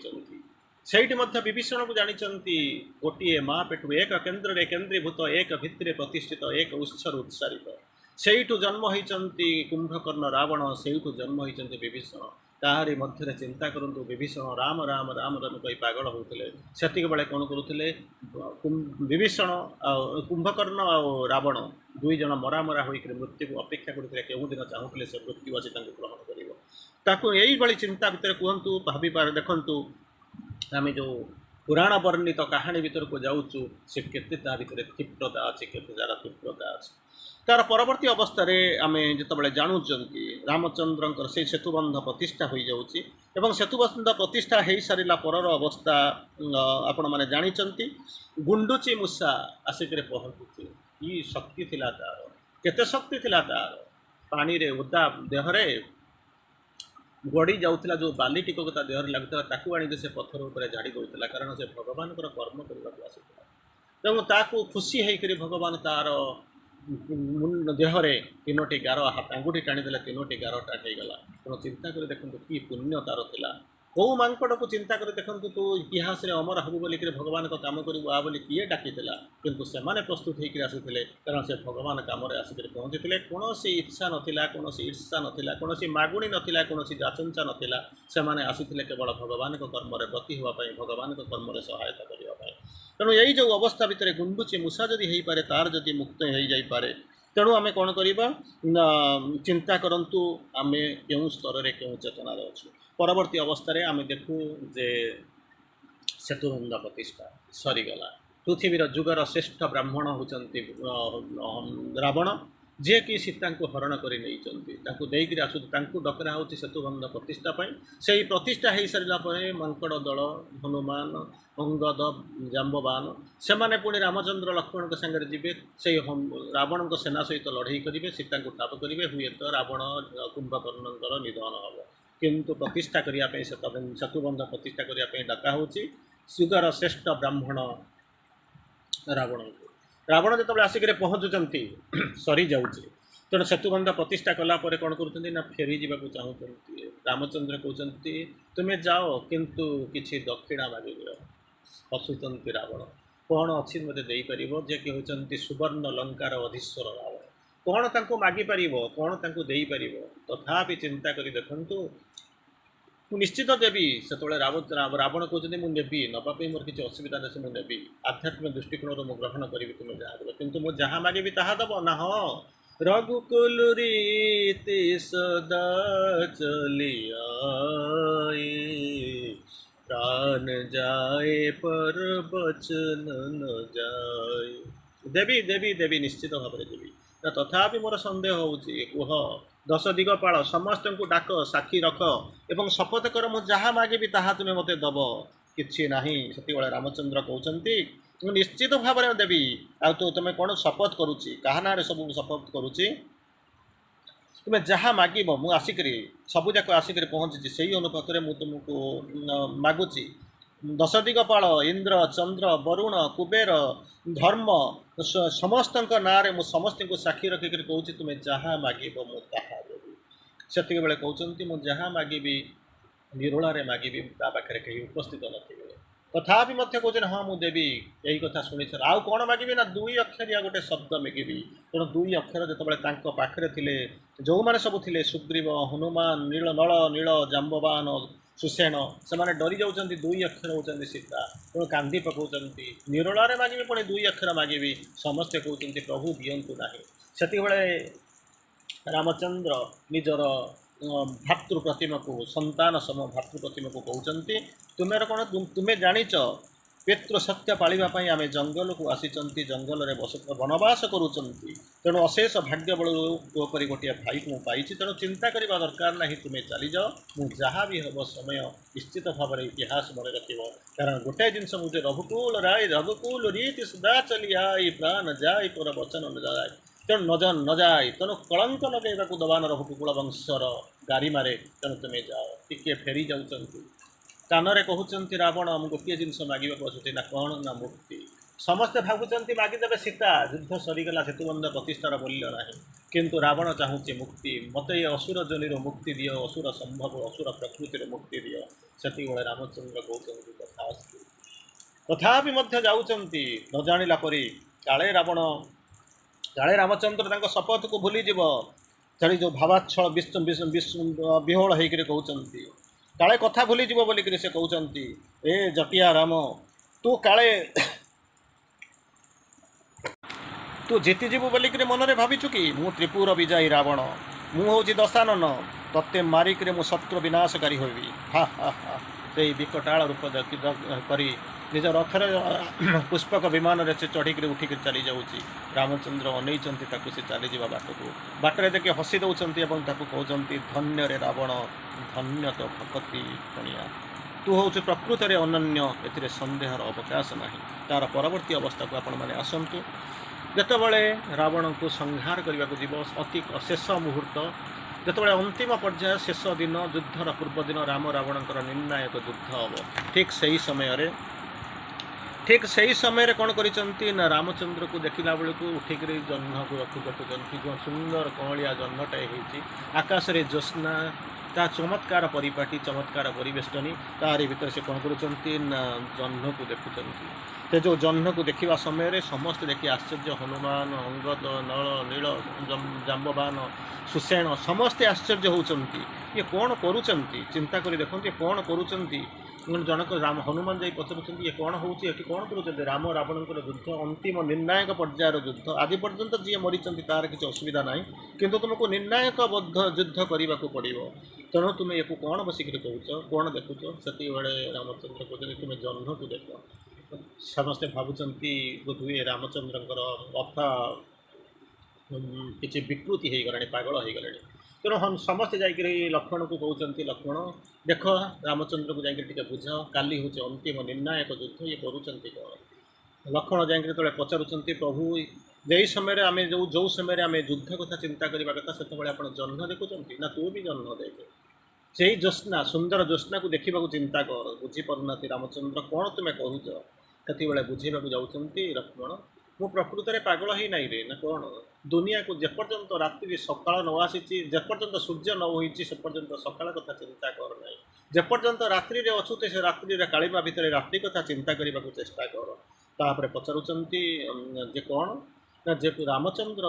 से विभीषण को जानते गोटे माँ पेटू एक केन्द्र केन्द्रीभूत एक भित्रे प्रतिष्ठित एक उत्सर उत्सारित सेठू जन्म होती कुंभकर्ण रावण सेठू जन्म होती विभीषण ताहारी मध्य चिंता करूँ विभीषण राम राम राम राम कही पागल होते से बेले कौन करुले विभीषण कुंभकर्ण आ रावण दुई जन मरा मरा होकर मृत्यु को अपेक्षा करते केउँ दिन चाहूले से मृत्यु आसी ग्रहण कर यही चिंता भितर कहतु भावी देखु आम जो पुराण वर्णित कहानी भीतर को जाऊँ से केते भीतर तीव्रता अच्छे केते जार तीव्रता अच्छे तार परवर्ती अवस्था आम जो जानूँ रामचंद्र से सेतुबंध प्रतिष्ठा हो जाऊँगी एवं सेतुबंध प्रतिष्ठा हो सारा पर अवस्था आपण मैंने जानते गुंडुची मूषा आसिक पहुँचुची ये शक्ति थिला तार केते शक्ति थिला तार पानी रे ओदा देहरे गड़ी जाऊला जो बाली टिकक देहर लगुला ताकू आनी से पत्थर उपर झाड़ी दूसरा कारण से भगवान कर्म करने आसूला तेणु ताकू खुशी होकर भगवान तार देहरे तीनोटी गार आंगुठी टाणीदे तीनोटी गार टाणीगला। तेणु चिंता कर देखो कि पुण्य तार थिला कौ मांकड़ को चिंता कर देखो तू इतिहास रे अमर हबु बोलिक भगवान को काम करू आ बोली किए डाकी किंतु से माने प्रस्तुत होकर आसुले कारण से भगवान कम आसिक पहुँचुते कौन इच्छा नाला कौन ईर्षा नाला कौन मागुणी नाला कौन आचंचा नाला से आसुले केवल भगवान कर्म ब्रती होगापी भगवान कर्म सहायता करने। तेणु यही जो अवस्था भितर गुंडुची मूषा जदि हो पारे तार जदि मुक्त हो जापे तेणु आम कौन करवा चिंता करूँ आम क्यों स्तर में क्यों चेतनार अच्छु परवर्ती अवस्था आम देखू जे सेतुबंध प्रतिष्ठा सरीगला पृथ्वीर जुगर श्रेष्ठ ब्राह्मण होती रावण जे कि सीता को हरण कर नहीं आसु डकरा हो सेतुबंध प्रतिष्ठा से ही प्रतिष्ठा हो सारा मांकड़ दल हनुमान अंगद जाम्बवान से मैंने पुणी रामचंद्र लक्ष्मण सागर जी से रावण सेना सहित लड़ाई करेंगे सीता को ठाब करेंगे हुए तो रावण कुंभकर्ण निधन हम किंतु प्रतिष्ठा करने सेतुबंध प्रतिष्ठा करने डका हो युगर श्रेष्ठ ब्राह्मण रावण को रावण जो आसिक पहुँचुंट सरी जाऊँगी तेणु सेतुबंध प्रतिष्ठा कलापर कौन कर फेरी जावाक चाहते रामचंद्र कहते तुम्हें जाओ किंतु किसी दक्षिणा मागे हसुंट रावण कौन अच्छी मत देपर जे कि होती सुवर्ण लंकार अधीश्वर रावण कौन तांको मागिपर कौन तांको देपर तथापि चिंता कर देखु निश्चित देवी से रावण कहते मुझे नवाप मोर किसी असुविधा नहीं मुझे आध्यात्मिक दृष्टिकोण मुझे ग्रहण करी तुम्हें जहाँ देव कितु मुझे जहाँ मागे ता दब ना हाँ रघुकुल रीति सदा चलिया प्राण जाए पर बचन न जाए देवी देवी देवी निश्चित भाव में देवी तथापि मोर संदेह होउछि कुह 10 दिगपाल समस्त को डाक साक्षी रख एवं शपथ कर मु जहाँ मागे ताहा तुम्हें मत दब कि नहीं से रामचंद्र कहते निश्चित भाव में देवी आ तो तुम्हें कौन शपथ करुच्ची क्या ना सब शपथ करुच्ची तुम्हें जहाँ माग मु आसिक सबूक आसिक पहुँची से ही अनुपात में तुमको मागुची 10 दिगपाल इंद्र चंद्र वरुण कुबेर धर्म समस्त ना समस्त को साक्षी रखिक कहूँ तुम्हें जहाँ माग मुझे देवी से बेले कहते मुझे जहाँ मागिबी निरोला मागिबी ता पाखे कहीं उपस्थित नथिबे तथापि कहते हाँ मुझे देवी यही कथा शुणी सर आउ कौन मागिबी ना 2 अक्षरिया गोटे शब्द मागिबी तेणु 2 अक्षर जो पाखे थे जो मैंने सब थे सुग्रीव हनुमान नील नल नील जाम्बवान सुसेन से मैंने डरी जाऊँच 2 अक्षर होती सीता तेणु कांदी पकाउंट निरोला मागिबी पुणी 2 अक्षर मागिबी समस्ते कहते प्रभु दिंतु ना से रामचंद्र निजर भातृप्रतिमा को संतान सम भातृप्रतिमा को कहते तुम्हें कौन तुम्हें जाच पितृ सत्य पालिबाई आम जंगल को आसी जंगल में वनवास करुँच तेणु अशेष भाग्य बल गोटे भाई को पाई तेणु चिंता करने दरकार ना तुम्हें चली जाओ मुझे जहाँ भी हम समय निश्चित भाव में इतिहास मन रख कारण गोटे जिनस मुझे रघुकुल राय रघुकुल रीति सदा चली आई प्राण जाए पर वचन न जाए तेणु न जाए तेणु कलंक लगेगा दबान रघुकुल वंशर गारी मारे तेणु तुम्हें जाओ टिके फेरी जाऊँ कानरे कहते रावण गोटे जिनस मागे आसुच्छी ना कौन ना मुक्ति समस्ते भावुंट मागिदेवे सीता युद्ध सरीगला सेतुबंध प्रतिष्ठार मूल्य ना किंतु रावण चाहूँगी मुक्ति मत ये असुर जोनि मुक्ति दियो असुर संभव असुर प्रकृति मुक्ति दियो से रामचंद्र कहते तथापि जाऊँच न जाणिला परी काले रावण काले रामचंद्र शपथ को भूलीज चली जो भावाच्छल विहोल होकर कहते काले कथा भूलीज बोलिक से कहते ए जटिया राम तू काले तू जीतिजु बोलिक मन में भाविचु कि मु त्रिपुर विजयी रावण मुझे दशानन तत्ते मारिक मु शत्रु विनाशकारी होबी हा हा हा से विकटाल रूप करी निज रथर पुष्पक विमान से चढ़िक उठिक चली जाऊँगी रामचंद्र अनैचंती से चली जा बाट को बाटर देखिए हसी दौरान कहते धन्य रे रावण धन्य तो भगती कणिया तू हूँ प्रकृत में अनन्य ए सन्देहर अवकाश ना तार परवर्ती अवस्था को आपण मैंने आसतु जितेबाला रावण को संहार करने को जीव अति शेष मुहूर्त जितेबाला अंतिम पर्याय शेष दिन युद्धर पूर्व दिन राम रावणकर निर्णायक युद्ध हम ठीक से ही समय कौन करिसंती ना रामचंद्र को देखला बेलू उठिक जह्न को रखी देखुंत जो सुंदर कौलिया जह्नटे होती आकाश रे ज्योत्स्ना ता चमत्कार परिपाटी चमत्कार परिवेष्टनी तारि भीतर से कौन करुँच ना जह्न को देखुं से जो जह्न को देखा समय समस्त देखी आश्चर्य हनुमान अंगद नल नील जाम्बवान सुसेन समस्ते आश्चर्य होती ये कौन करुँच चिंता कर देखते कौन करुँच जनक राम हनुमान जाई पचारुंट ये कौन हो कौन कर राम रावण युद्ध अंतिम निर्णायक पर्यायर युद्ध आज पर्यंत जी मरी तार किसी असुविधा ना किंतु तुमको निर्णायक बद्ध युद्ध करने को पड़ो तेणु तुम्हें ये कौन बसिक कौच कौन देखुच से रामचंद्र कहते तुम्हें जह्न को देख समस्ते भावुंट बोधुए रामचंद्र अर्थ କିଛି ବିକୃତି ହେଇଗଲାଣି, ପାଗଳ ହେଇଗଲାଣି। ତେଣୁ ସମସ୍ତେ ଯାଇକରି ଲକ୍ଷ୍ମଣକୁ କହୁଛନ୍ତି, ଲକ୍ଷ୍ମଣ ଦେଖ ରାମଚନ୍ଦ୍ରକୁ ଯାଇକରି ଟିକେ ବୁଝ, କାଲି ହେଉଛି ଅନ୍ତିମ ନିର୍ଣ୍ଣାୟକ ଯୁଦ୍ଧ, ଇଏ କରୁଛନ୍ତି କ'ଣ? ଲକ୍ଷ୍ମଣ ଯାଇକରି ଯେତେବେଳେ ପଚାରୁଛନ୍ତି, ପ୍ରଭୁ ଏଇ ସମୟରେ ଆମେ ଯେଉଁ ସମୟରେ ଆମେ ଯୁଦ୍ଧ କଥା ଚିନ୍ତା କରିବା କଥା, ସେତେବେଳେ ଆପଣ ଜହ୍ନ ଦେଖୁଛନ୍ତି ନା? ତୁ ବି ଜହ୍ନ ଦେଖେ, ସେଇ ଜ୍ୟୋତ୍ସ୍ନା, ସୁନ୍ଦର ଜ୍ୟୋତ୍ସ୍ନାକୁ ଦେଖିବାକୁ ଚିନ୍ତା କର। ବୁଝିପାରୁନାହାନ୍ତି ରାମଚନ୍ଦ୍ର, କ'ଣ ତୁମେ କହୁଛ? ସେତେବେଳେ ବୁଝେଇବାକୁ ଯାଉଛନ୍ତି, ଲକ୍ଷ୍ମଣ ମୁଁ ପ୍ରକୃତରେ ପାଗଳ ହେଇନାହିଁ ରେ, ନା କ'ଣ? ଦୁନିଆକୁ ଯେପର୍ଯ୍ୟନ୍ତ ରାତ୍ରି ସକାଳ ନ ଆସିଛି, ଯେପର୍ଯ୍ୟନ୍ତ ସୂର୍ଯ୍ୟ ନ ହୋଇଛି, ସେ ପର୍ଯ୍ୟନ୍ତ ସକାଳ କଥା ଚିନ୍ତା କର ନାହିଁ। ଯେପର୍ଯ୍ୟନ୍ତ ରାତ୍ରିରେ ଅଛୁତେ, ସେ ରାତ୍ରିରେ କାଳିମା ଭିତରେ ରାତ୍ରି କଥା ଚିନ୍ତା କରିବାକୁ ଚେଷ୍ଟା କର। ତାପରେ ପଚାରୁଛନ୍ତି ଯେ କ'ଣ ନା, ଯେ ରାମଚନ୍ଦ୍ର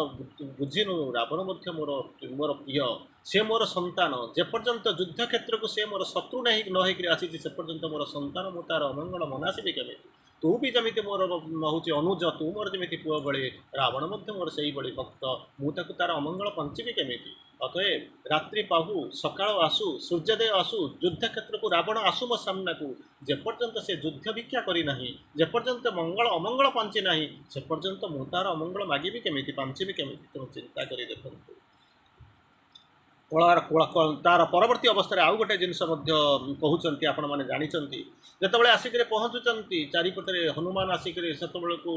ବୁଝିନୁ, ରାବଣ ମଧ୍ୟ ମୋର ମୋର ପ୍ରିୟ, ସେ ମୋର ସନ୍ତାନ। ଯେପର୍ଯ୍ୟନ୍ତ ଯୁଦ୍ଧ କ୍ଷେତ୍ରକୁ ସେ ମୋର ଶତ୍ରୁ ନାହିଁ ନ ହେଇକରି ଆସିଛି, ସେ ପର୍ଯ୍ୟନ୍ତ ମୋର ସନ୍ତାନ, ମୁଁ ତାର ଅମଙ୍ଗଳ ମନାସିବି କେମିତି? ତୁ ବି ଯେମିତି ମୋର ହେଉଛି ଅନୁଜ, ତୁ ମୋର ଯେମିତି ପୁଅ ଭଳି, ରାବଣ ମଧ୍ୟ ମୋର ସେଇଭଳି ଭକ୍ତ, ମୁଁ ତାକୁ ତାର ଅମଙ୍ଗଳ ପଞ୍ଚିବି କେମିତି? ଅତଏବ ରାତ୍ରି ପାହୁ, ସକାଳ ଆସୁ, ସୂର୍ଯ୍ୟୋଦୟ ଆସୁ, ଯୁଦ୍ଧ କ୍ଷେତ୍ରକୁ ରାବଣ ଆସୁ ମୋ ସାମ୍ନାକୁ, ଯେପର୍ଯ୍ୟନ୍ତ ସେ ଯୁଦ୍ଧ ଭିକ୍ଷା କରିନାହିଁ, ଯେପର୍ଯ୍ୟନ୍ତ ମଙ୍ଗଳ ଅମଙ୍ଗଳ ପାଞ୍ଚି ନାହିଁ, ସେ ପର୍ଯ୍ୟନ୍ତ ମୁଁ ତାର ଅମଙ୍ଗଳ ମାଗିବି କେମିତି, ପାଞ୍ଚିବି କେମିତି? ତେଣୁ ଚିନ୍ତା କରି ଦେଖନ୍ତୁ। ତାର ପରବର୍ତ୍ତୀ ଅବସ୍ଥାରେ ଆଉ ଗୋଟେ ଜିନିଷ ମଧ୍ୟ କହୁଛନ୍ତି, ଆପଣମାନେ ଜାଣିଛନ୍ତି। ଯେତେବେଳେ ଆସିକରି ପହଞ୍ଚୁଛନ୍ତି ଚାରିପଟରେ ହନୁମାନ ଆସିକରି, ସେତେବେଳକୁ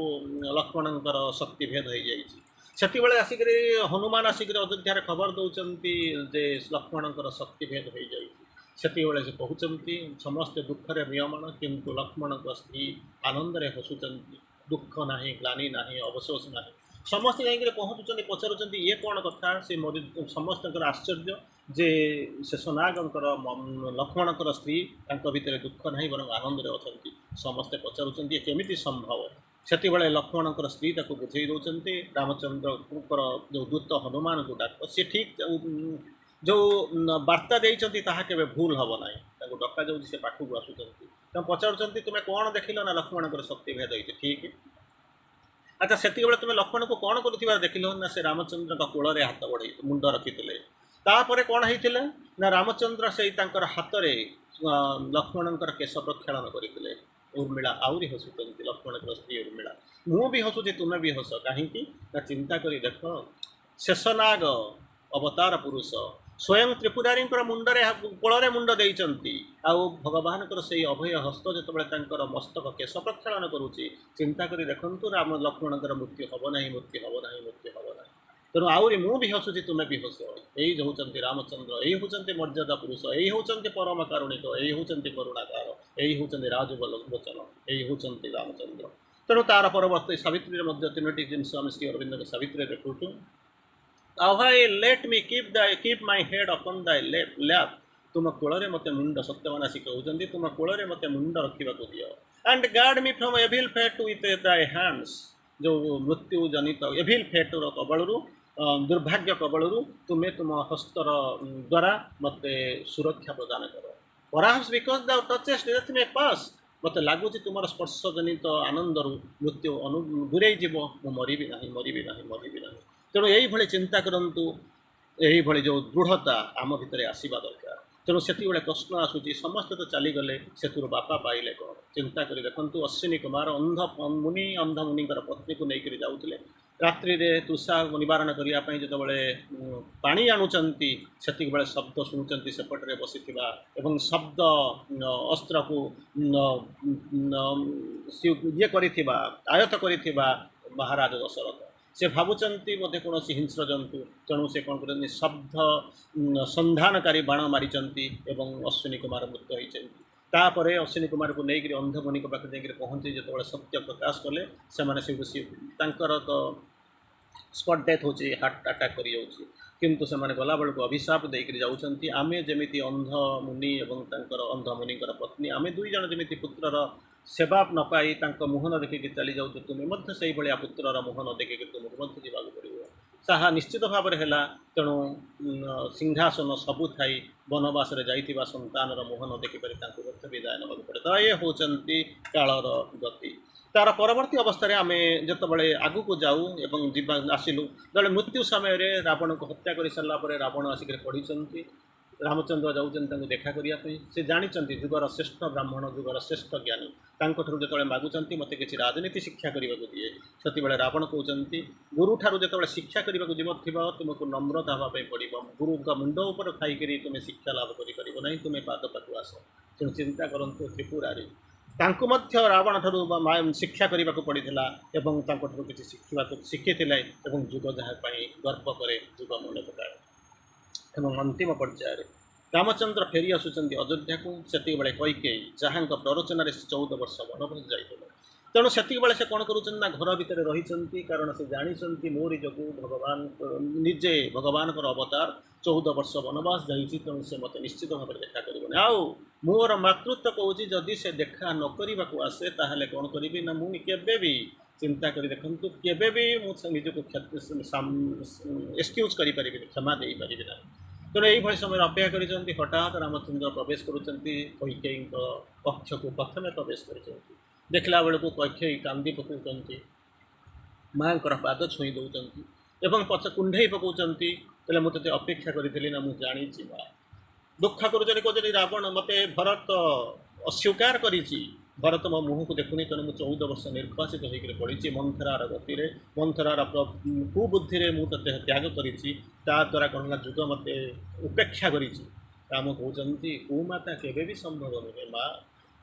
ଲକ୍ଷ୍ମଣଙ୍କର ଶକ୍ତି ଭେଦ ହେଇଯାଇଛି। ସେତେବେଳେ ଆସିକରି ହନୁମାନ ଆସିକରି ଅଯୋଧ୍ୟାରେ ଖବର ଦେଉଛନ୍ତି ଯେ ଲକ୍ଷ୍ମଣଙ୍କର ଶକ୍ତି ଭେଦ ହେଇଯାଇଛି। ସେତେବେଳେ ସେ କହୁଛନ୍ତି, ସମସ୍ତେ ଦୁଃଖରେ ମ୍ରିୟମାଣ, କିନ୍ତୁ ଲକ୍ଷ୍ମଣଙ୍କ ସ୍ତ୍ରୀ ଆନନ୍ଦରେ ହସୁଛନ୍ତି। ଦୁଃଖ ନାହିଁ, ଗ୍ଲାନି ନାହିଁ, ଅବଶୋଷ ନାହିଁ। ସମସ୍ତେ ଯାଇକରି ପହଞ୍ଚୁଛନ୍ତି, ପଚାରୁଛନ୍ତି ଇଏ କ'ଣ କଥା? ସେ ସମସ୍ତଙ୍କର ଆଶ୍ଚର୍ଯ୍ୟ ଯେ ଶେଷନାଗଙ୍କର ଲକ୍ଷ୍ମଣଙ୍କର ସ୍ତ୍ରୀ, ତାଙ୍କ ଭିତରେ ଦୁଃଖ ନାହିଁ, ବରଂ ଆନନ୍ଦରେ ଅଛନ୍ତି। ସମସ୍ତେ ପଚାରୁଛନ୍ତି ଏ କେମିତି ସମ୍ଭବ? ସେତେବେଳେ ଲକ୍ଷ୍ମଣଙ୍କର ସ୍ତ୍ରୀ ତାକୁ ବୁଝେଇ ଦେଉଛନ୍ତି, ରାମଚନ୍ଦ୍ରଙ୍କର ଯେଉଁ ଦୂତ ହନୁମାନଙ୍କୁ ଡାକ, ସେ ଠିକ୍ ଯେଉଁ ବାର୍ତ୍ତା ଦେଇଛନ୍ତି ତାହା କେବେ ଭୁଲ ହେବ ନାହିଁ। ତାଙ୍କୁ ଡକାଯାଉଛି, ସେ ପାଖକୁ ଆସୁଛନ୍ତି। ତେଣୁ ପଚାରୁଛନ୍ତି ତୁମେ କ'ଣ ଦେଖିଲ? ନା ଲକ୍ଷ୍ମଣଙ୍କର ଶକ୍ତି ଭେଦ ହେଇଛି। ଠିକ୍। ଆଚ୍ଛା, ସେତିକିବେଳେ ତୁମେ ଲକ୍ଷ୍ମଣକୁ କ'ଣ କରୁଥିବାର ଦେଖିଲ? ନା ସେ ରାମଚନ୍ଦ୍ରଙ୍କ କୋଳରେ ହାତ ବଢ଼େଇ ମୁଣ୍ଡ ରଖିଥିଲେ। ତାପରେ କ'ଣ ହେଇଥିଲା? ନା ରାମଚନ୍ଦ୍ର ସେଇ ତାଙ୍କର ହାତରେ ଲକ୍ଷ୍ମଣଙ୍କର କେଶ ପ୍ରକ୍ଷାଳନ କରିଥିଲେ। ଉର୍ମିଳା ଆହୁରି ହସୁଛନ୍ତି, ଲକ୍ଷ୍ମଣଙ୍କର ସ୍ତ୍ରୀ ଉର୍ମିଳା। ମୁଁ ବି ହସୁଛି, ତୁମେ ବି ହସ। କାହିଁକି? ନା ଚିନ୍ତା କରି ଦେଖ, ଶେଷନାଗ ଅବତାର ପୁରୁଷ ସ୍ୱୟଂ ତ୍ରିପୁରାରୀଙ୍କର ମୁଣ୍ଡରେ କୋଳରେ ମୁଣ୍ଡ ଦେଇଛନ୍ତି, ଆଉ ଭଗବାନଙ୍କର ସେଇ ଅଭୟ ହସ୍ତ ଯେତେବେଳେ ତାଙ୍କର ମସ୍ତକ କେଶ ପ୍ରକ୍ଷାଳନ କରୁଛି, ଚିନ୍ତା କରି ଦେଖନ୍ତୁ, ରାମ ଲକ୍ଷ୍ମଣଙ୍କର ମୃତ୍ୟୁ ହେବ ନାହିଁ, ମୃତ୍ୟୁ ହେବ ନାହିଁ, ମୃତ୍ୟୁ ହେବ ନାହିଁ। ତେଣୁ ଆହୁରି ମୁଁ ବି ହସୁଛି, ତୁମେ ବି ହସ। ଏଇ ହେଉଛନ୍ତି ରାମଚନ୍ଦ୍ର, ଏଇ ହେଉଛନ୍ତି ମର୍ଯ୍ୟାଦା ପୁରୁଷ, ଏଇ ହେଉଛନ୍ତି ପରମ କାରୁଣିକ, ଏଇ ହେଉଛନ୍ତି କରୁଣାକାର, ଏଇ ହେଉଛନ୍ତି ରାଜବଚନ, ଏଇ ହେଉଛନ୍ତି ରାମଚନ୍ଦ୍ର। ତେଣୁ ତାର ପରବର୍ତ୍ତୀ ସାବିତ୍ରୀରେ ମଧ୍ୟ ତିନୋଟି ଜିନିଷ ଆମେ ଶ୍ରୀ ଅରବିନ୍ଦଙ୍କ ସାବିତ୍ରୀରେ ଦେଖୁଛୁ। Away, let me keep my head upon thy lap. ତୁମ କୋଳରେ ମୋତେ ମୁଣ୍ଡ, ସତ୍ୟବାନ ଆସି କହୁଛନ୍ତି, ତୁମ କୋଳରେ ମୋତେ ମୁଣ୍ଡ ରଖିବାକୁ ଦିଅ। And guard me from evil fate with thy hands. ଯେଉଁ ମୃତ୍ୟୁ ଜନିତ ଏଭିଲ୍ ଫେଟ୍ର କବଳରୁ, ଦୁର୍ଭାଗ୍ୟ କବଳରୁ ତୁମେ ତୁମ ହସ୍ତର ଦ୍ୱାରା ମୋତେ ସୁରକ୍ଷା ପ୍ରଦାନ କର। Perhaps because thou touchest death may pass. ମୋତେ ଲାଗୁଛି ତୁମର ସ୍ପର୍ଶ ଜନିତ ଆନନ୍ଦରୁ ମୃତ୍ୟୁ ଦୂରେଇ ଯିବ, ମୁଁ ମରିବି ନାହିଁ, ମରିବି ନାହିଁ, ମରିବି ନାହିଁ। ତେଣୁ ଏଇଭଳି ଚିନ୍ତା କରନ୍ତୁ, ଏଇଭଳି ଯେଉଁ ଦୃଢ଼ତା ଆମ ଭିତରେ ଆସିବା ଦରକାର। ତେଣୁ ସେତିକିବେଳେ ପ୍ରଶ୍ନ ଆସୁଛି, ସମସ୍ତେ ତ ଚାଲିଗଲେ, ସେଥିରୁ ବାପା ପାଇଲେ କ'ଣ? ଚିନ୍ତା କରି ଦେଖନ୍ତୁ, ଅଶ୍ୱିନୀ କୁମାର ଅନ୍ଧ ମୁନିଙ୍କର ପତ୍ନୀକୁ ନେଇକରି ଯାଉଥିଲେ। ରାତ୍ରିରେ ତୃଷା ନିବାରଣ କରିବା ପାଇଁ ଯେତେବେଳେ ପାଣି ଆଣୁଛନ୍ତି, ସେତିକିବେଳେ ଶବ୍ଦ ଶୁଣୁଛନ୍ତି ସେପଟରେ ବସିଥିବା, ଏବଂ ଶବ୍ଦ ଅସ୍ତ୍ରକୁ ଇଏ କରିଥିବା, ଆୟତ କରିଥିବା ମହାରାଜ ଦଶରଥ। ସେ ଭାବୁଛନ୍ତି ବୋଧେ କୌଣସି ହିଂସ୍ର ଜନ୍ତୁ, ତେଣୁ ସେ କ'ଣ କରୁଛନ୍ତି, ଶବ୍ଦ ସନ୍ଧାନକାରୀ ବାଣ ମାରିଛନ୍ତି ଏବଂ ଅଶ୍ୱିନୀ କୁମାର ମୃତ ହୋଇଛନ୍ତି। ତାପରେ ଅଶ୍ୱିନୀ କୁମାରକୁ ନେଇକରି ଅନ୍ଧମୁନିଙ୍କ ପାଖରେ ଯାଇକରି ପହଞ୍ଚି ଯେତେବେଳେ ସତ୍ୟ ପ୍ରକାଶ କଲେ, ସେମାନେ ସେଠୁ ତାଙ୍କର ତ ସ୍ପଟ୍ ଡେଥ୍ ହେଉଛି, ହାର୍ଟ ଆଟାକ୍ କରିଯାଉଛି। କିନ୍ତୁ ସେମାନେ ଗଲାବେଳକୁ ଅଭିଶାପ ଦେଇକରି ଯାଉଛନ୍ତି, ଆମେ ଯେମିତି ଅନ୍ଧମୁନି ଏବଂ ତାଙ୍କର ଅନ୍ଧମୁନିଙ୍କର ପତ୍ନୀ, ଆମେ ଦୁଇ ଜଣ ଯେମିତି ପୁତ୍ରର ସେବା ନ ପାଇ ତାଙ୍କ ମୁହଁ ନ ଦେଖିକି ଚାଲିଯାଉଛୁ, ତୁମେ ମଧ୍ୟ ସେଇଭଳିଆ ପୁତ୍ରର ମୁହଁ ନ ଦେଖିକି ତୁମକୁ ମଧ୍ୟ ଯିବାକୁ ପଡ଼ିବ। ତାହା ନିଶ୍ଚିତ ଭାବରେ ହେଲା। ତେଣୁ ସିଂହାସନ ସବୁ ଥାଇ ବନବାସରେ ଯାଇଥିବା ସନ୍ତାନର ମୁହଁ ନ ଦେଖିପାରି ତାଙ୍କୁ ମଧ୍ୟ ବିଦାୟ ନେବାକୁ ପଡ଼େ। ତ ଏ ହେଉଛନ୍ତି କାଳର ଗତି। ତାର ପରବର୍ତ୍ତୀ ଅବସ୍ଥାରେ ଆମେ ଯେତେବେଳେ ଆଗକୁ ଯାଉ ଏବଂ ଆସିଲୁ, ଯେତେବେଳେ ମୃତ୍ୟୁ ସମୟରେ ରାବଣକୁ ହତ୍ୟା କରିସାରିଲା ପରେ ରାବଣ ଆସିକରି ପଢ଼ିଛନ୍ତି, रामचंद्र जाऊँ देखा करने से जानते जुगर श्रेष्ठ ब्राह्मण जुगर श्रेष्ठ ज्ञानी जो मागुंट मत कि राजनीति शिक्षा करने को दिए से रावण कहते गुरु ठार जो शिक्षा करने को जीव थी तुमको नम्रता हाँपाई पड़ो गुरु का मुंड उपर खाई तुम्हें शिक्षा लाभ कर तुम्हें पाद पाक आस तेणु चिंता करूँ त्रिपुरारी रावण ठार शिक्षा करने को पड़ता किसी शिखी जुग जहाँपाई गर्व करे जुग मन पकाए एवं अंतिम पर्यायर रामचंद्र फेरी आसुंच अयोध्या को से कैकेयी जहाँ प्ररोचन 14 वर्ष वनवास जाइए तेणु से से कौन करुँच घर भितर रही कारण से जानते मोरी जो भगवान निजे भगवान अवतार 14 वर्ष वनवास जाइए तेणु से मत निश्चित भाव में देखा कर आउ मोर मातृत्व कहूँ जदि से देखा न करने को आसे ताहले कौन करी ना मुझे भी चिंता कर देखूँ केवे भी मुझे निजक एक्सक्यूज करें क्षमा दे पारि ना तेणु यही समय अपेक्षा कर हठात रामचंद्र प्रवेश करुँच कैकेयी कक्ष को प्रथम प्रवेश कर देखला बेलू कैकेयी कांदी पकाउंट माँ पाद छुई दौरान एवं पछ कुंडे पकाउंट तेल मुझे अपेक्षा करी ना मुझे जानी माँ दुख कर रावण मत भरत अस्वीकार कर भरत मो मुह को देखुनी तेणु मुझे 14 वर्ष निर्वासित होकर पड़ी मंथरार गति मंथरार कुबुद्धि मुझे त्याग करा कौन जुग मत उपेक्षा कर राम कहते कुमाता केवे भी संभव नुहे माँ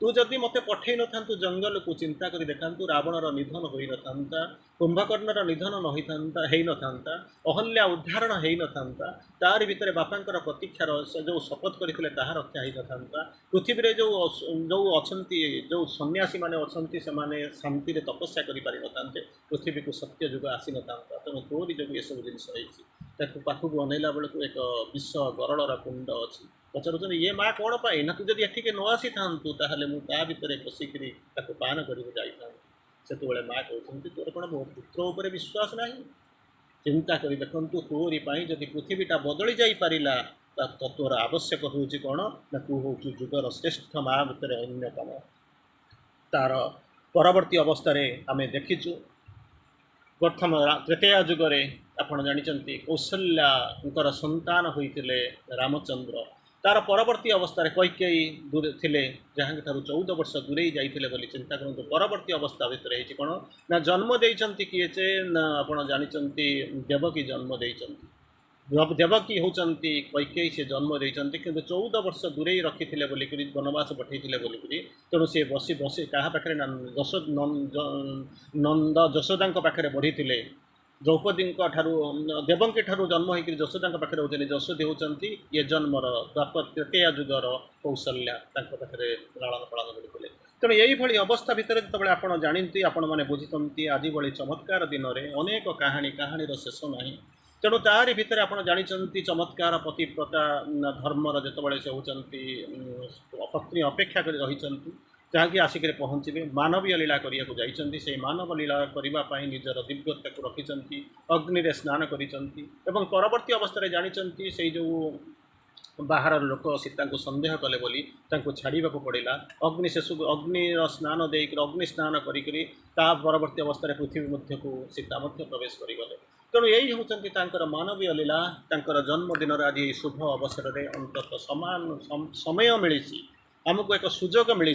तू जदि मत पठे न था जंगल को चिंता कर देखा रावणर निधन हो न कुंभकर्णर निधन न हो न अहल्या उद्धारण हो न तार भितर बापांकर प्रतीक्षा जो शपथ करते रक्षा हो न पृथ्वी जो जो अच्छा जो सन्यासी मैंने अच्छा से शांति तपस्या कर पृथ्वी को सत्य जुग आसी न तेणु तोरी जो ये सब जिन पाखक अनैला बेलू एक विश्व गरड़र कुंड अच्छी पचार ये माँ कौन पाई ना तू जब एठिके न आसी था मुझे भितर पशिकी पान कर से माँ कहते तोर कौन मो पुत्र उपर विश्वास ना चिंता कर देखूँ तोरी जदि पृथ्वीटा बदली जापरिला तो तोर आवश्यक हूँ कौन ना तू हूँ जुगर श्रेष्ठ माँ भितर अन्यतम तार परवर्ती अवस्था आम देखीचु प्रथम त्रेतया जुगरे आपण जानते कौशल्या संतान होते रामचंद्र तार परवर्ती अवस्था कैकेयी दूर थे जहाँ ठार 14 वर्ष दूरे जाइए चिंता करूँ परवर्ती अवस्था भितर है कौन ना जन्म देइचंती किए चे ना आप जानते देवकी जन्म देइचंती देवकी होती कैकेयी से जन्म देइचंती किंतु 14 वर्ष दूरे रखी बोलिक वनवास पठे बोलिक तेणु सी बसी बसी क्या पाखे नंद जशोदा पाखे बढ़ी द्रौपदी ठारू देवकी ठारू जन्म होकर जशोदा पाखे रोचे जशोदी होती ये जन्मर तृतीय जुगर कौशल्या पाखे लालन पालन करते तेणु यही अवस्था भितर जो आप जानते आपण मैंने बुझी आज भाई चमत्कार दिन में अनेक कहानीर शेष ना तेणु तारि भितर आप जानते चमत्कार पतिव्रता धर्मर जो से होती पत्नी अपेक्षा कर रही जहाँकि आसिक पहुँचे मानवीय लीला करने को जाइए से मानव लीला करने निजर दिव्यता को रखिंट अग्नि स्नान कर परवर्ती अवस्था जानते से जो बाहर लोक सीता को सन्देह कले बोली छाड़ा पड़ा अग्नि शेष अग्निर स्नान देकर अग्नि स्नान करा परवर्ती अवस्था पृथ्वी मध्य को सीता प्रवेश करगले तेणु यही होती मानवीय लीला जन्मदिन आज शुभ अवसर में अंततः समान समय मिली आमको एक सुजोग मिली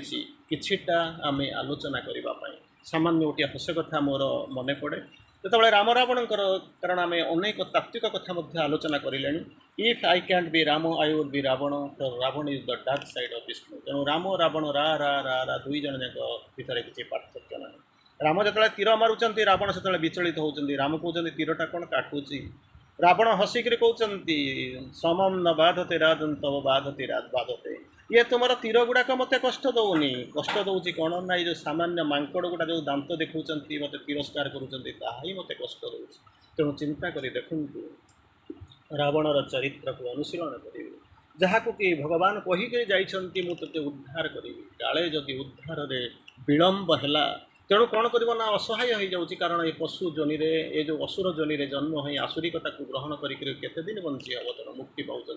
किछिटा आम आलोचना करने सामान्य गोटे हस कथा मोर मन पड़े जो राम रावण कारण आम अनेक तात्विक कथा आलोचना करें if I can't be Ram I would be Ravan तो Ravan is the dark side of Vishnu तेणु राम रावण रा रा रा रा दुई जन जाक भितर किसी पार्थक्य ना राम जो तीर मारुंच रावण से विचलित होती राम कहते तीरटा कौन काटुची रावण हसिक कहते समम न बाधते राजन तव बाधते राज बाधते ये तुम तीर गुड़ाक मत कष्ट दौनी कष्ट दौर कौन ना ये सामान्य मांकड़ गुड़ा जो दांत देखा मत तिरस्कार करी मत कष्ट दौर तेणु चिंता कर देखूँ रावणर चरित्र को अनुशीलन करेंगे जहाँ को कि भगवान कहीकि जाइए मुझे उद्धार करी काले जदि उद्धार विलम्ब है तेणु कौन करना असहाय हो जाऊँगी कारण ये पशु जोनि ये जो असुर जोनि जन्म हो आसुरिकता को ग्रहण करते दिन बंची हम तेणु मुक्ति पाँच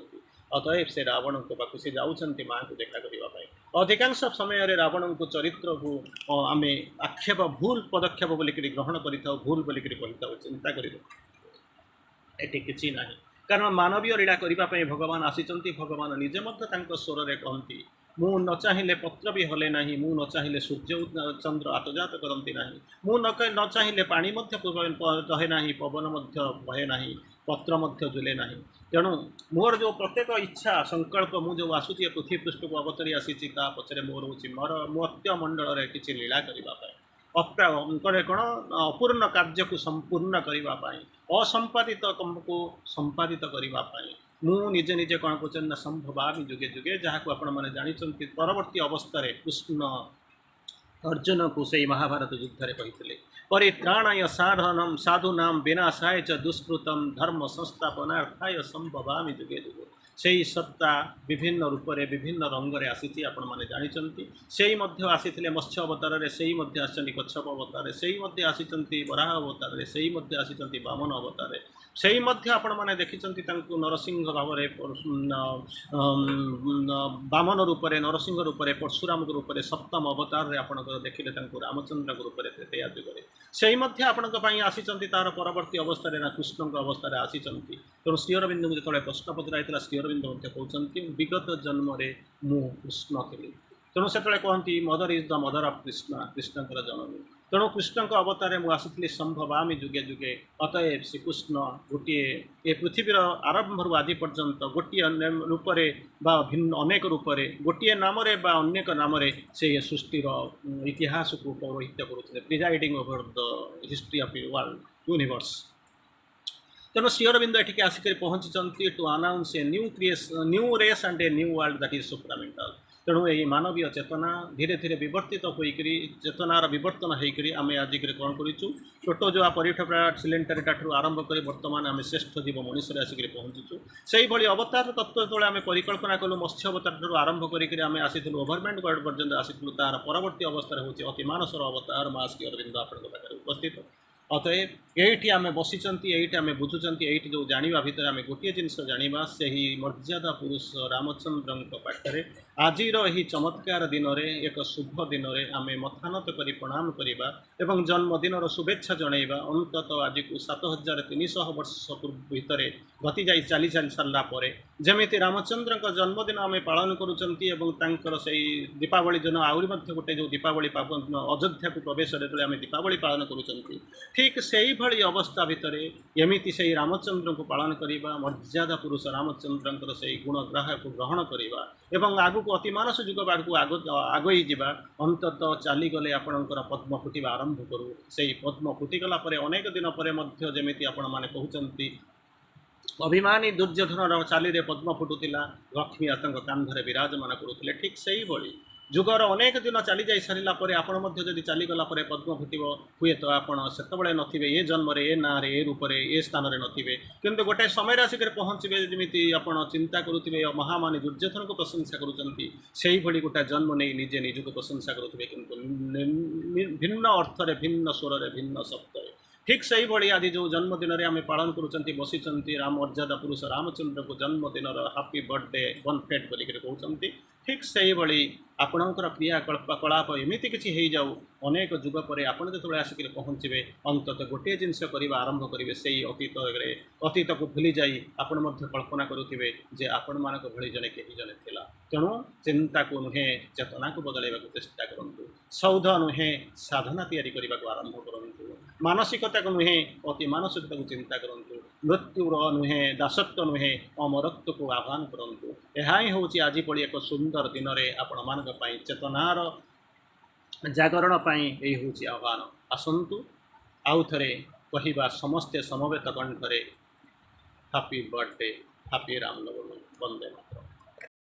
अतएव से रावण को पाक से जाऊँच माँ को देखा करने अधिकांश समय रावण को चरित्र को आम आक्षेप भूल पदक्षेप बोलिक ग्रहण कर भूल बोलिक चिंता कर कि ना कारण मानवीय लीला करने भगवान आसीचंती भगवान निजे स्वर रे कहती मु न चाहिए पत्र भी हले नहीं मु न चाहिए सूर्य चंद्र आतजात करती नहीं मु न चाहिए पानी रहे ना पवन बहे ना पत्र झुले ना तेणु मोर जो प्रत्येक इच्छा संकल्प मु जो आसूची पृथ्वी पृष्ठ को अवतरी आसी पचरे मोर हूँ मोर मत्य मंडल किसी लीला करने कौन अपूर्ण कार्य को संपूर्ण करने असंपादित कम को संपादित करने मु निजे निजे कौन कहते संभवामि जुगे जुगे जहाँ को आपण मैंने जानी परवर्ती अवस्था कृष्ण अर्जुन को से महाभारत युद्ध कही परित्राणाय साधनम साधुनां विनाशाय च दुष्कृतम धर्म संस्थापनार्थाय संभवामि जुगे जुगे से ही सत्ता विभिन्न रूप से विभिन्न रंग आसी आपण मैंने जानी से आसी मत्स्य अवतार से ही कच्छप अवतार से ही आसी वराह अवतार से ही आसी वामन अवतार से ही आपण मैंने देखी नरसिंह भाव वामन रूप से नरसिंह रूप से परशुराम रूप से सप्तम अवतार आप देखिले रामचंद्र रूप से त्रेतया जुगे से ही आपण आसी तार परवर्ती अवस्था कृष्ण अवस्था आसी तेणु श्रीअरविंद को जो प्रश्न पचरा श्रीअरविंद कहते विगत जन्म मु कृष्ण थी तेणु से कहती mother is the mother of Krishna कृष्णकर जननी तेणु कृष्ण अवतार मुझे संभवामि जुगे जुगे अतएव श्रीकृष्ण गोटे ये पृथ्वीर आरंभ आज पर्यंत गोटे रूप भिन्न अनेक रूप गोटे नाम अनेक नाम से सृष्टिर इतिहास को पौरोहित्य करुले presiding over the history of world universe तेणु श्रीअरविंद एटिके आसिक पहुँची to announce a new race and a new world that is supramental तेणु यही मानवीय चेतना धीरे धीरे विवर्तित होकर चेतनार विवर्तन होकर आम आज कौन करूँ छोट जो परिठा सिलेंडर ठार आरंभ कर बर्तमान आम श्रेष्ठ जीव मनुष्य आसिक पहुँचुँ से ही अवतार तत्व जो आम परिकल्पना कलु मत्स्य अवतार ठार आरंभ कर आम आसीलु ओभरमैंड वर्ल्ड पर्यंत आसीलु तार परवर्ती अवस्था हूँ अति मानसर अवतार माँ श्रीअरविंद आपको उपस्थित अतएव ये आम बसीचंती ये आम बुझुंट ये जो जाना भितर आम गोटे जिनस जाना से ही मर्यादा पुरुष रामचंद्र पाखे आज यही चमत्कार दिन में एक शुभ दिन में आम मथानत कर प्रणाम करवा एवं जन्मदिन शुभेच्छा जनइबा अंतत आज को 7300 वर्ष भितर गति जा चली सारापर जमी रामचंद्र जन्मदिन आम पालन कर दीपावली दिन आहरी गोटे जो दीपावली अयोध्या को प्रवेश आम दीपावली पालन कर ठीक से ही अवस्था भितर एमती से रामचंद्र को पालन करवा मर्यादा पुरुष रामचंद्र से गुणग्राह को ग्रहण करवा एवं आगु को अति मानस जुग को आगई जा अंतत चलीगले आपणकर पद्म फुटा आरंभ करूँ से पद्म फुटिगला अनेक दिन पर जमी आपण मैंने कहते अभिमानी दुर्योधन चाली पद्म फुटुला लक्ष्मी कांधरे विराजमान करुले ठीक से ही भली जुगर अनेक दिन चली जा सारा आपड़ी चलीगला पद्म फुटब हुए तो आपड़ से नथिबे ये जन्म ए ना ए रूप ए स्थान में नथिबे किंतु गोटे समय आसिक पहुँचे जमी आप चिंता करुवे महामानी दुर्योधन को प्रशंसा करुँच गोटे जन्म नहीं निजे निजक प्रशंसा करुवे किंतु भिन्न अर्थ भिन्न स्वर भिन्न शब्द ठीक से ही आज जो जन्मदिन में आम पालन करुँच बसी राम मर्यादा पुरुष रामचंद्र को जन्मदिन हापी बर्थडे वन फेट बोलिक कहते ठीक से ही आपणकर क्रियाकलाप एमती किसी हो जाऊ अनेक जुग पर आपड़ जो आसिक पहुँचे अंतत गोटे जिनस करवा आरंभ करेंगे से अतीत को भूली जाई आपण कल्पना करुवे जे आपण मानक भली जने कहीं जने थिला तेणु चिंता को नुहे चेतना को बदलैवा चेष्टा करूँ सौध नुहे साधना तैयारी करने को आरंभ करूँ मानसिकता को नुहे अति मानसिकता को चिंता करूँ मृत्युर नुहे दासत्व नुहे अमरत्व को आह्वान करूँ यह ही हूँ आज पड़ी एक सुंदर दिन में आपण मान चेतनार जागरण यही हूँ आह्वान आसतु आउ थे कहवा समस्ते समवेत कंठरे happy birthday happy Ramnavami Vande Mataram.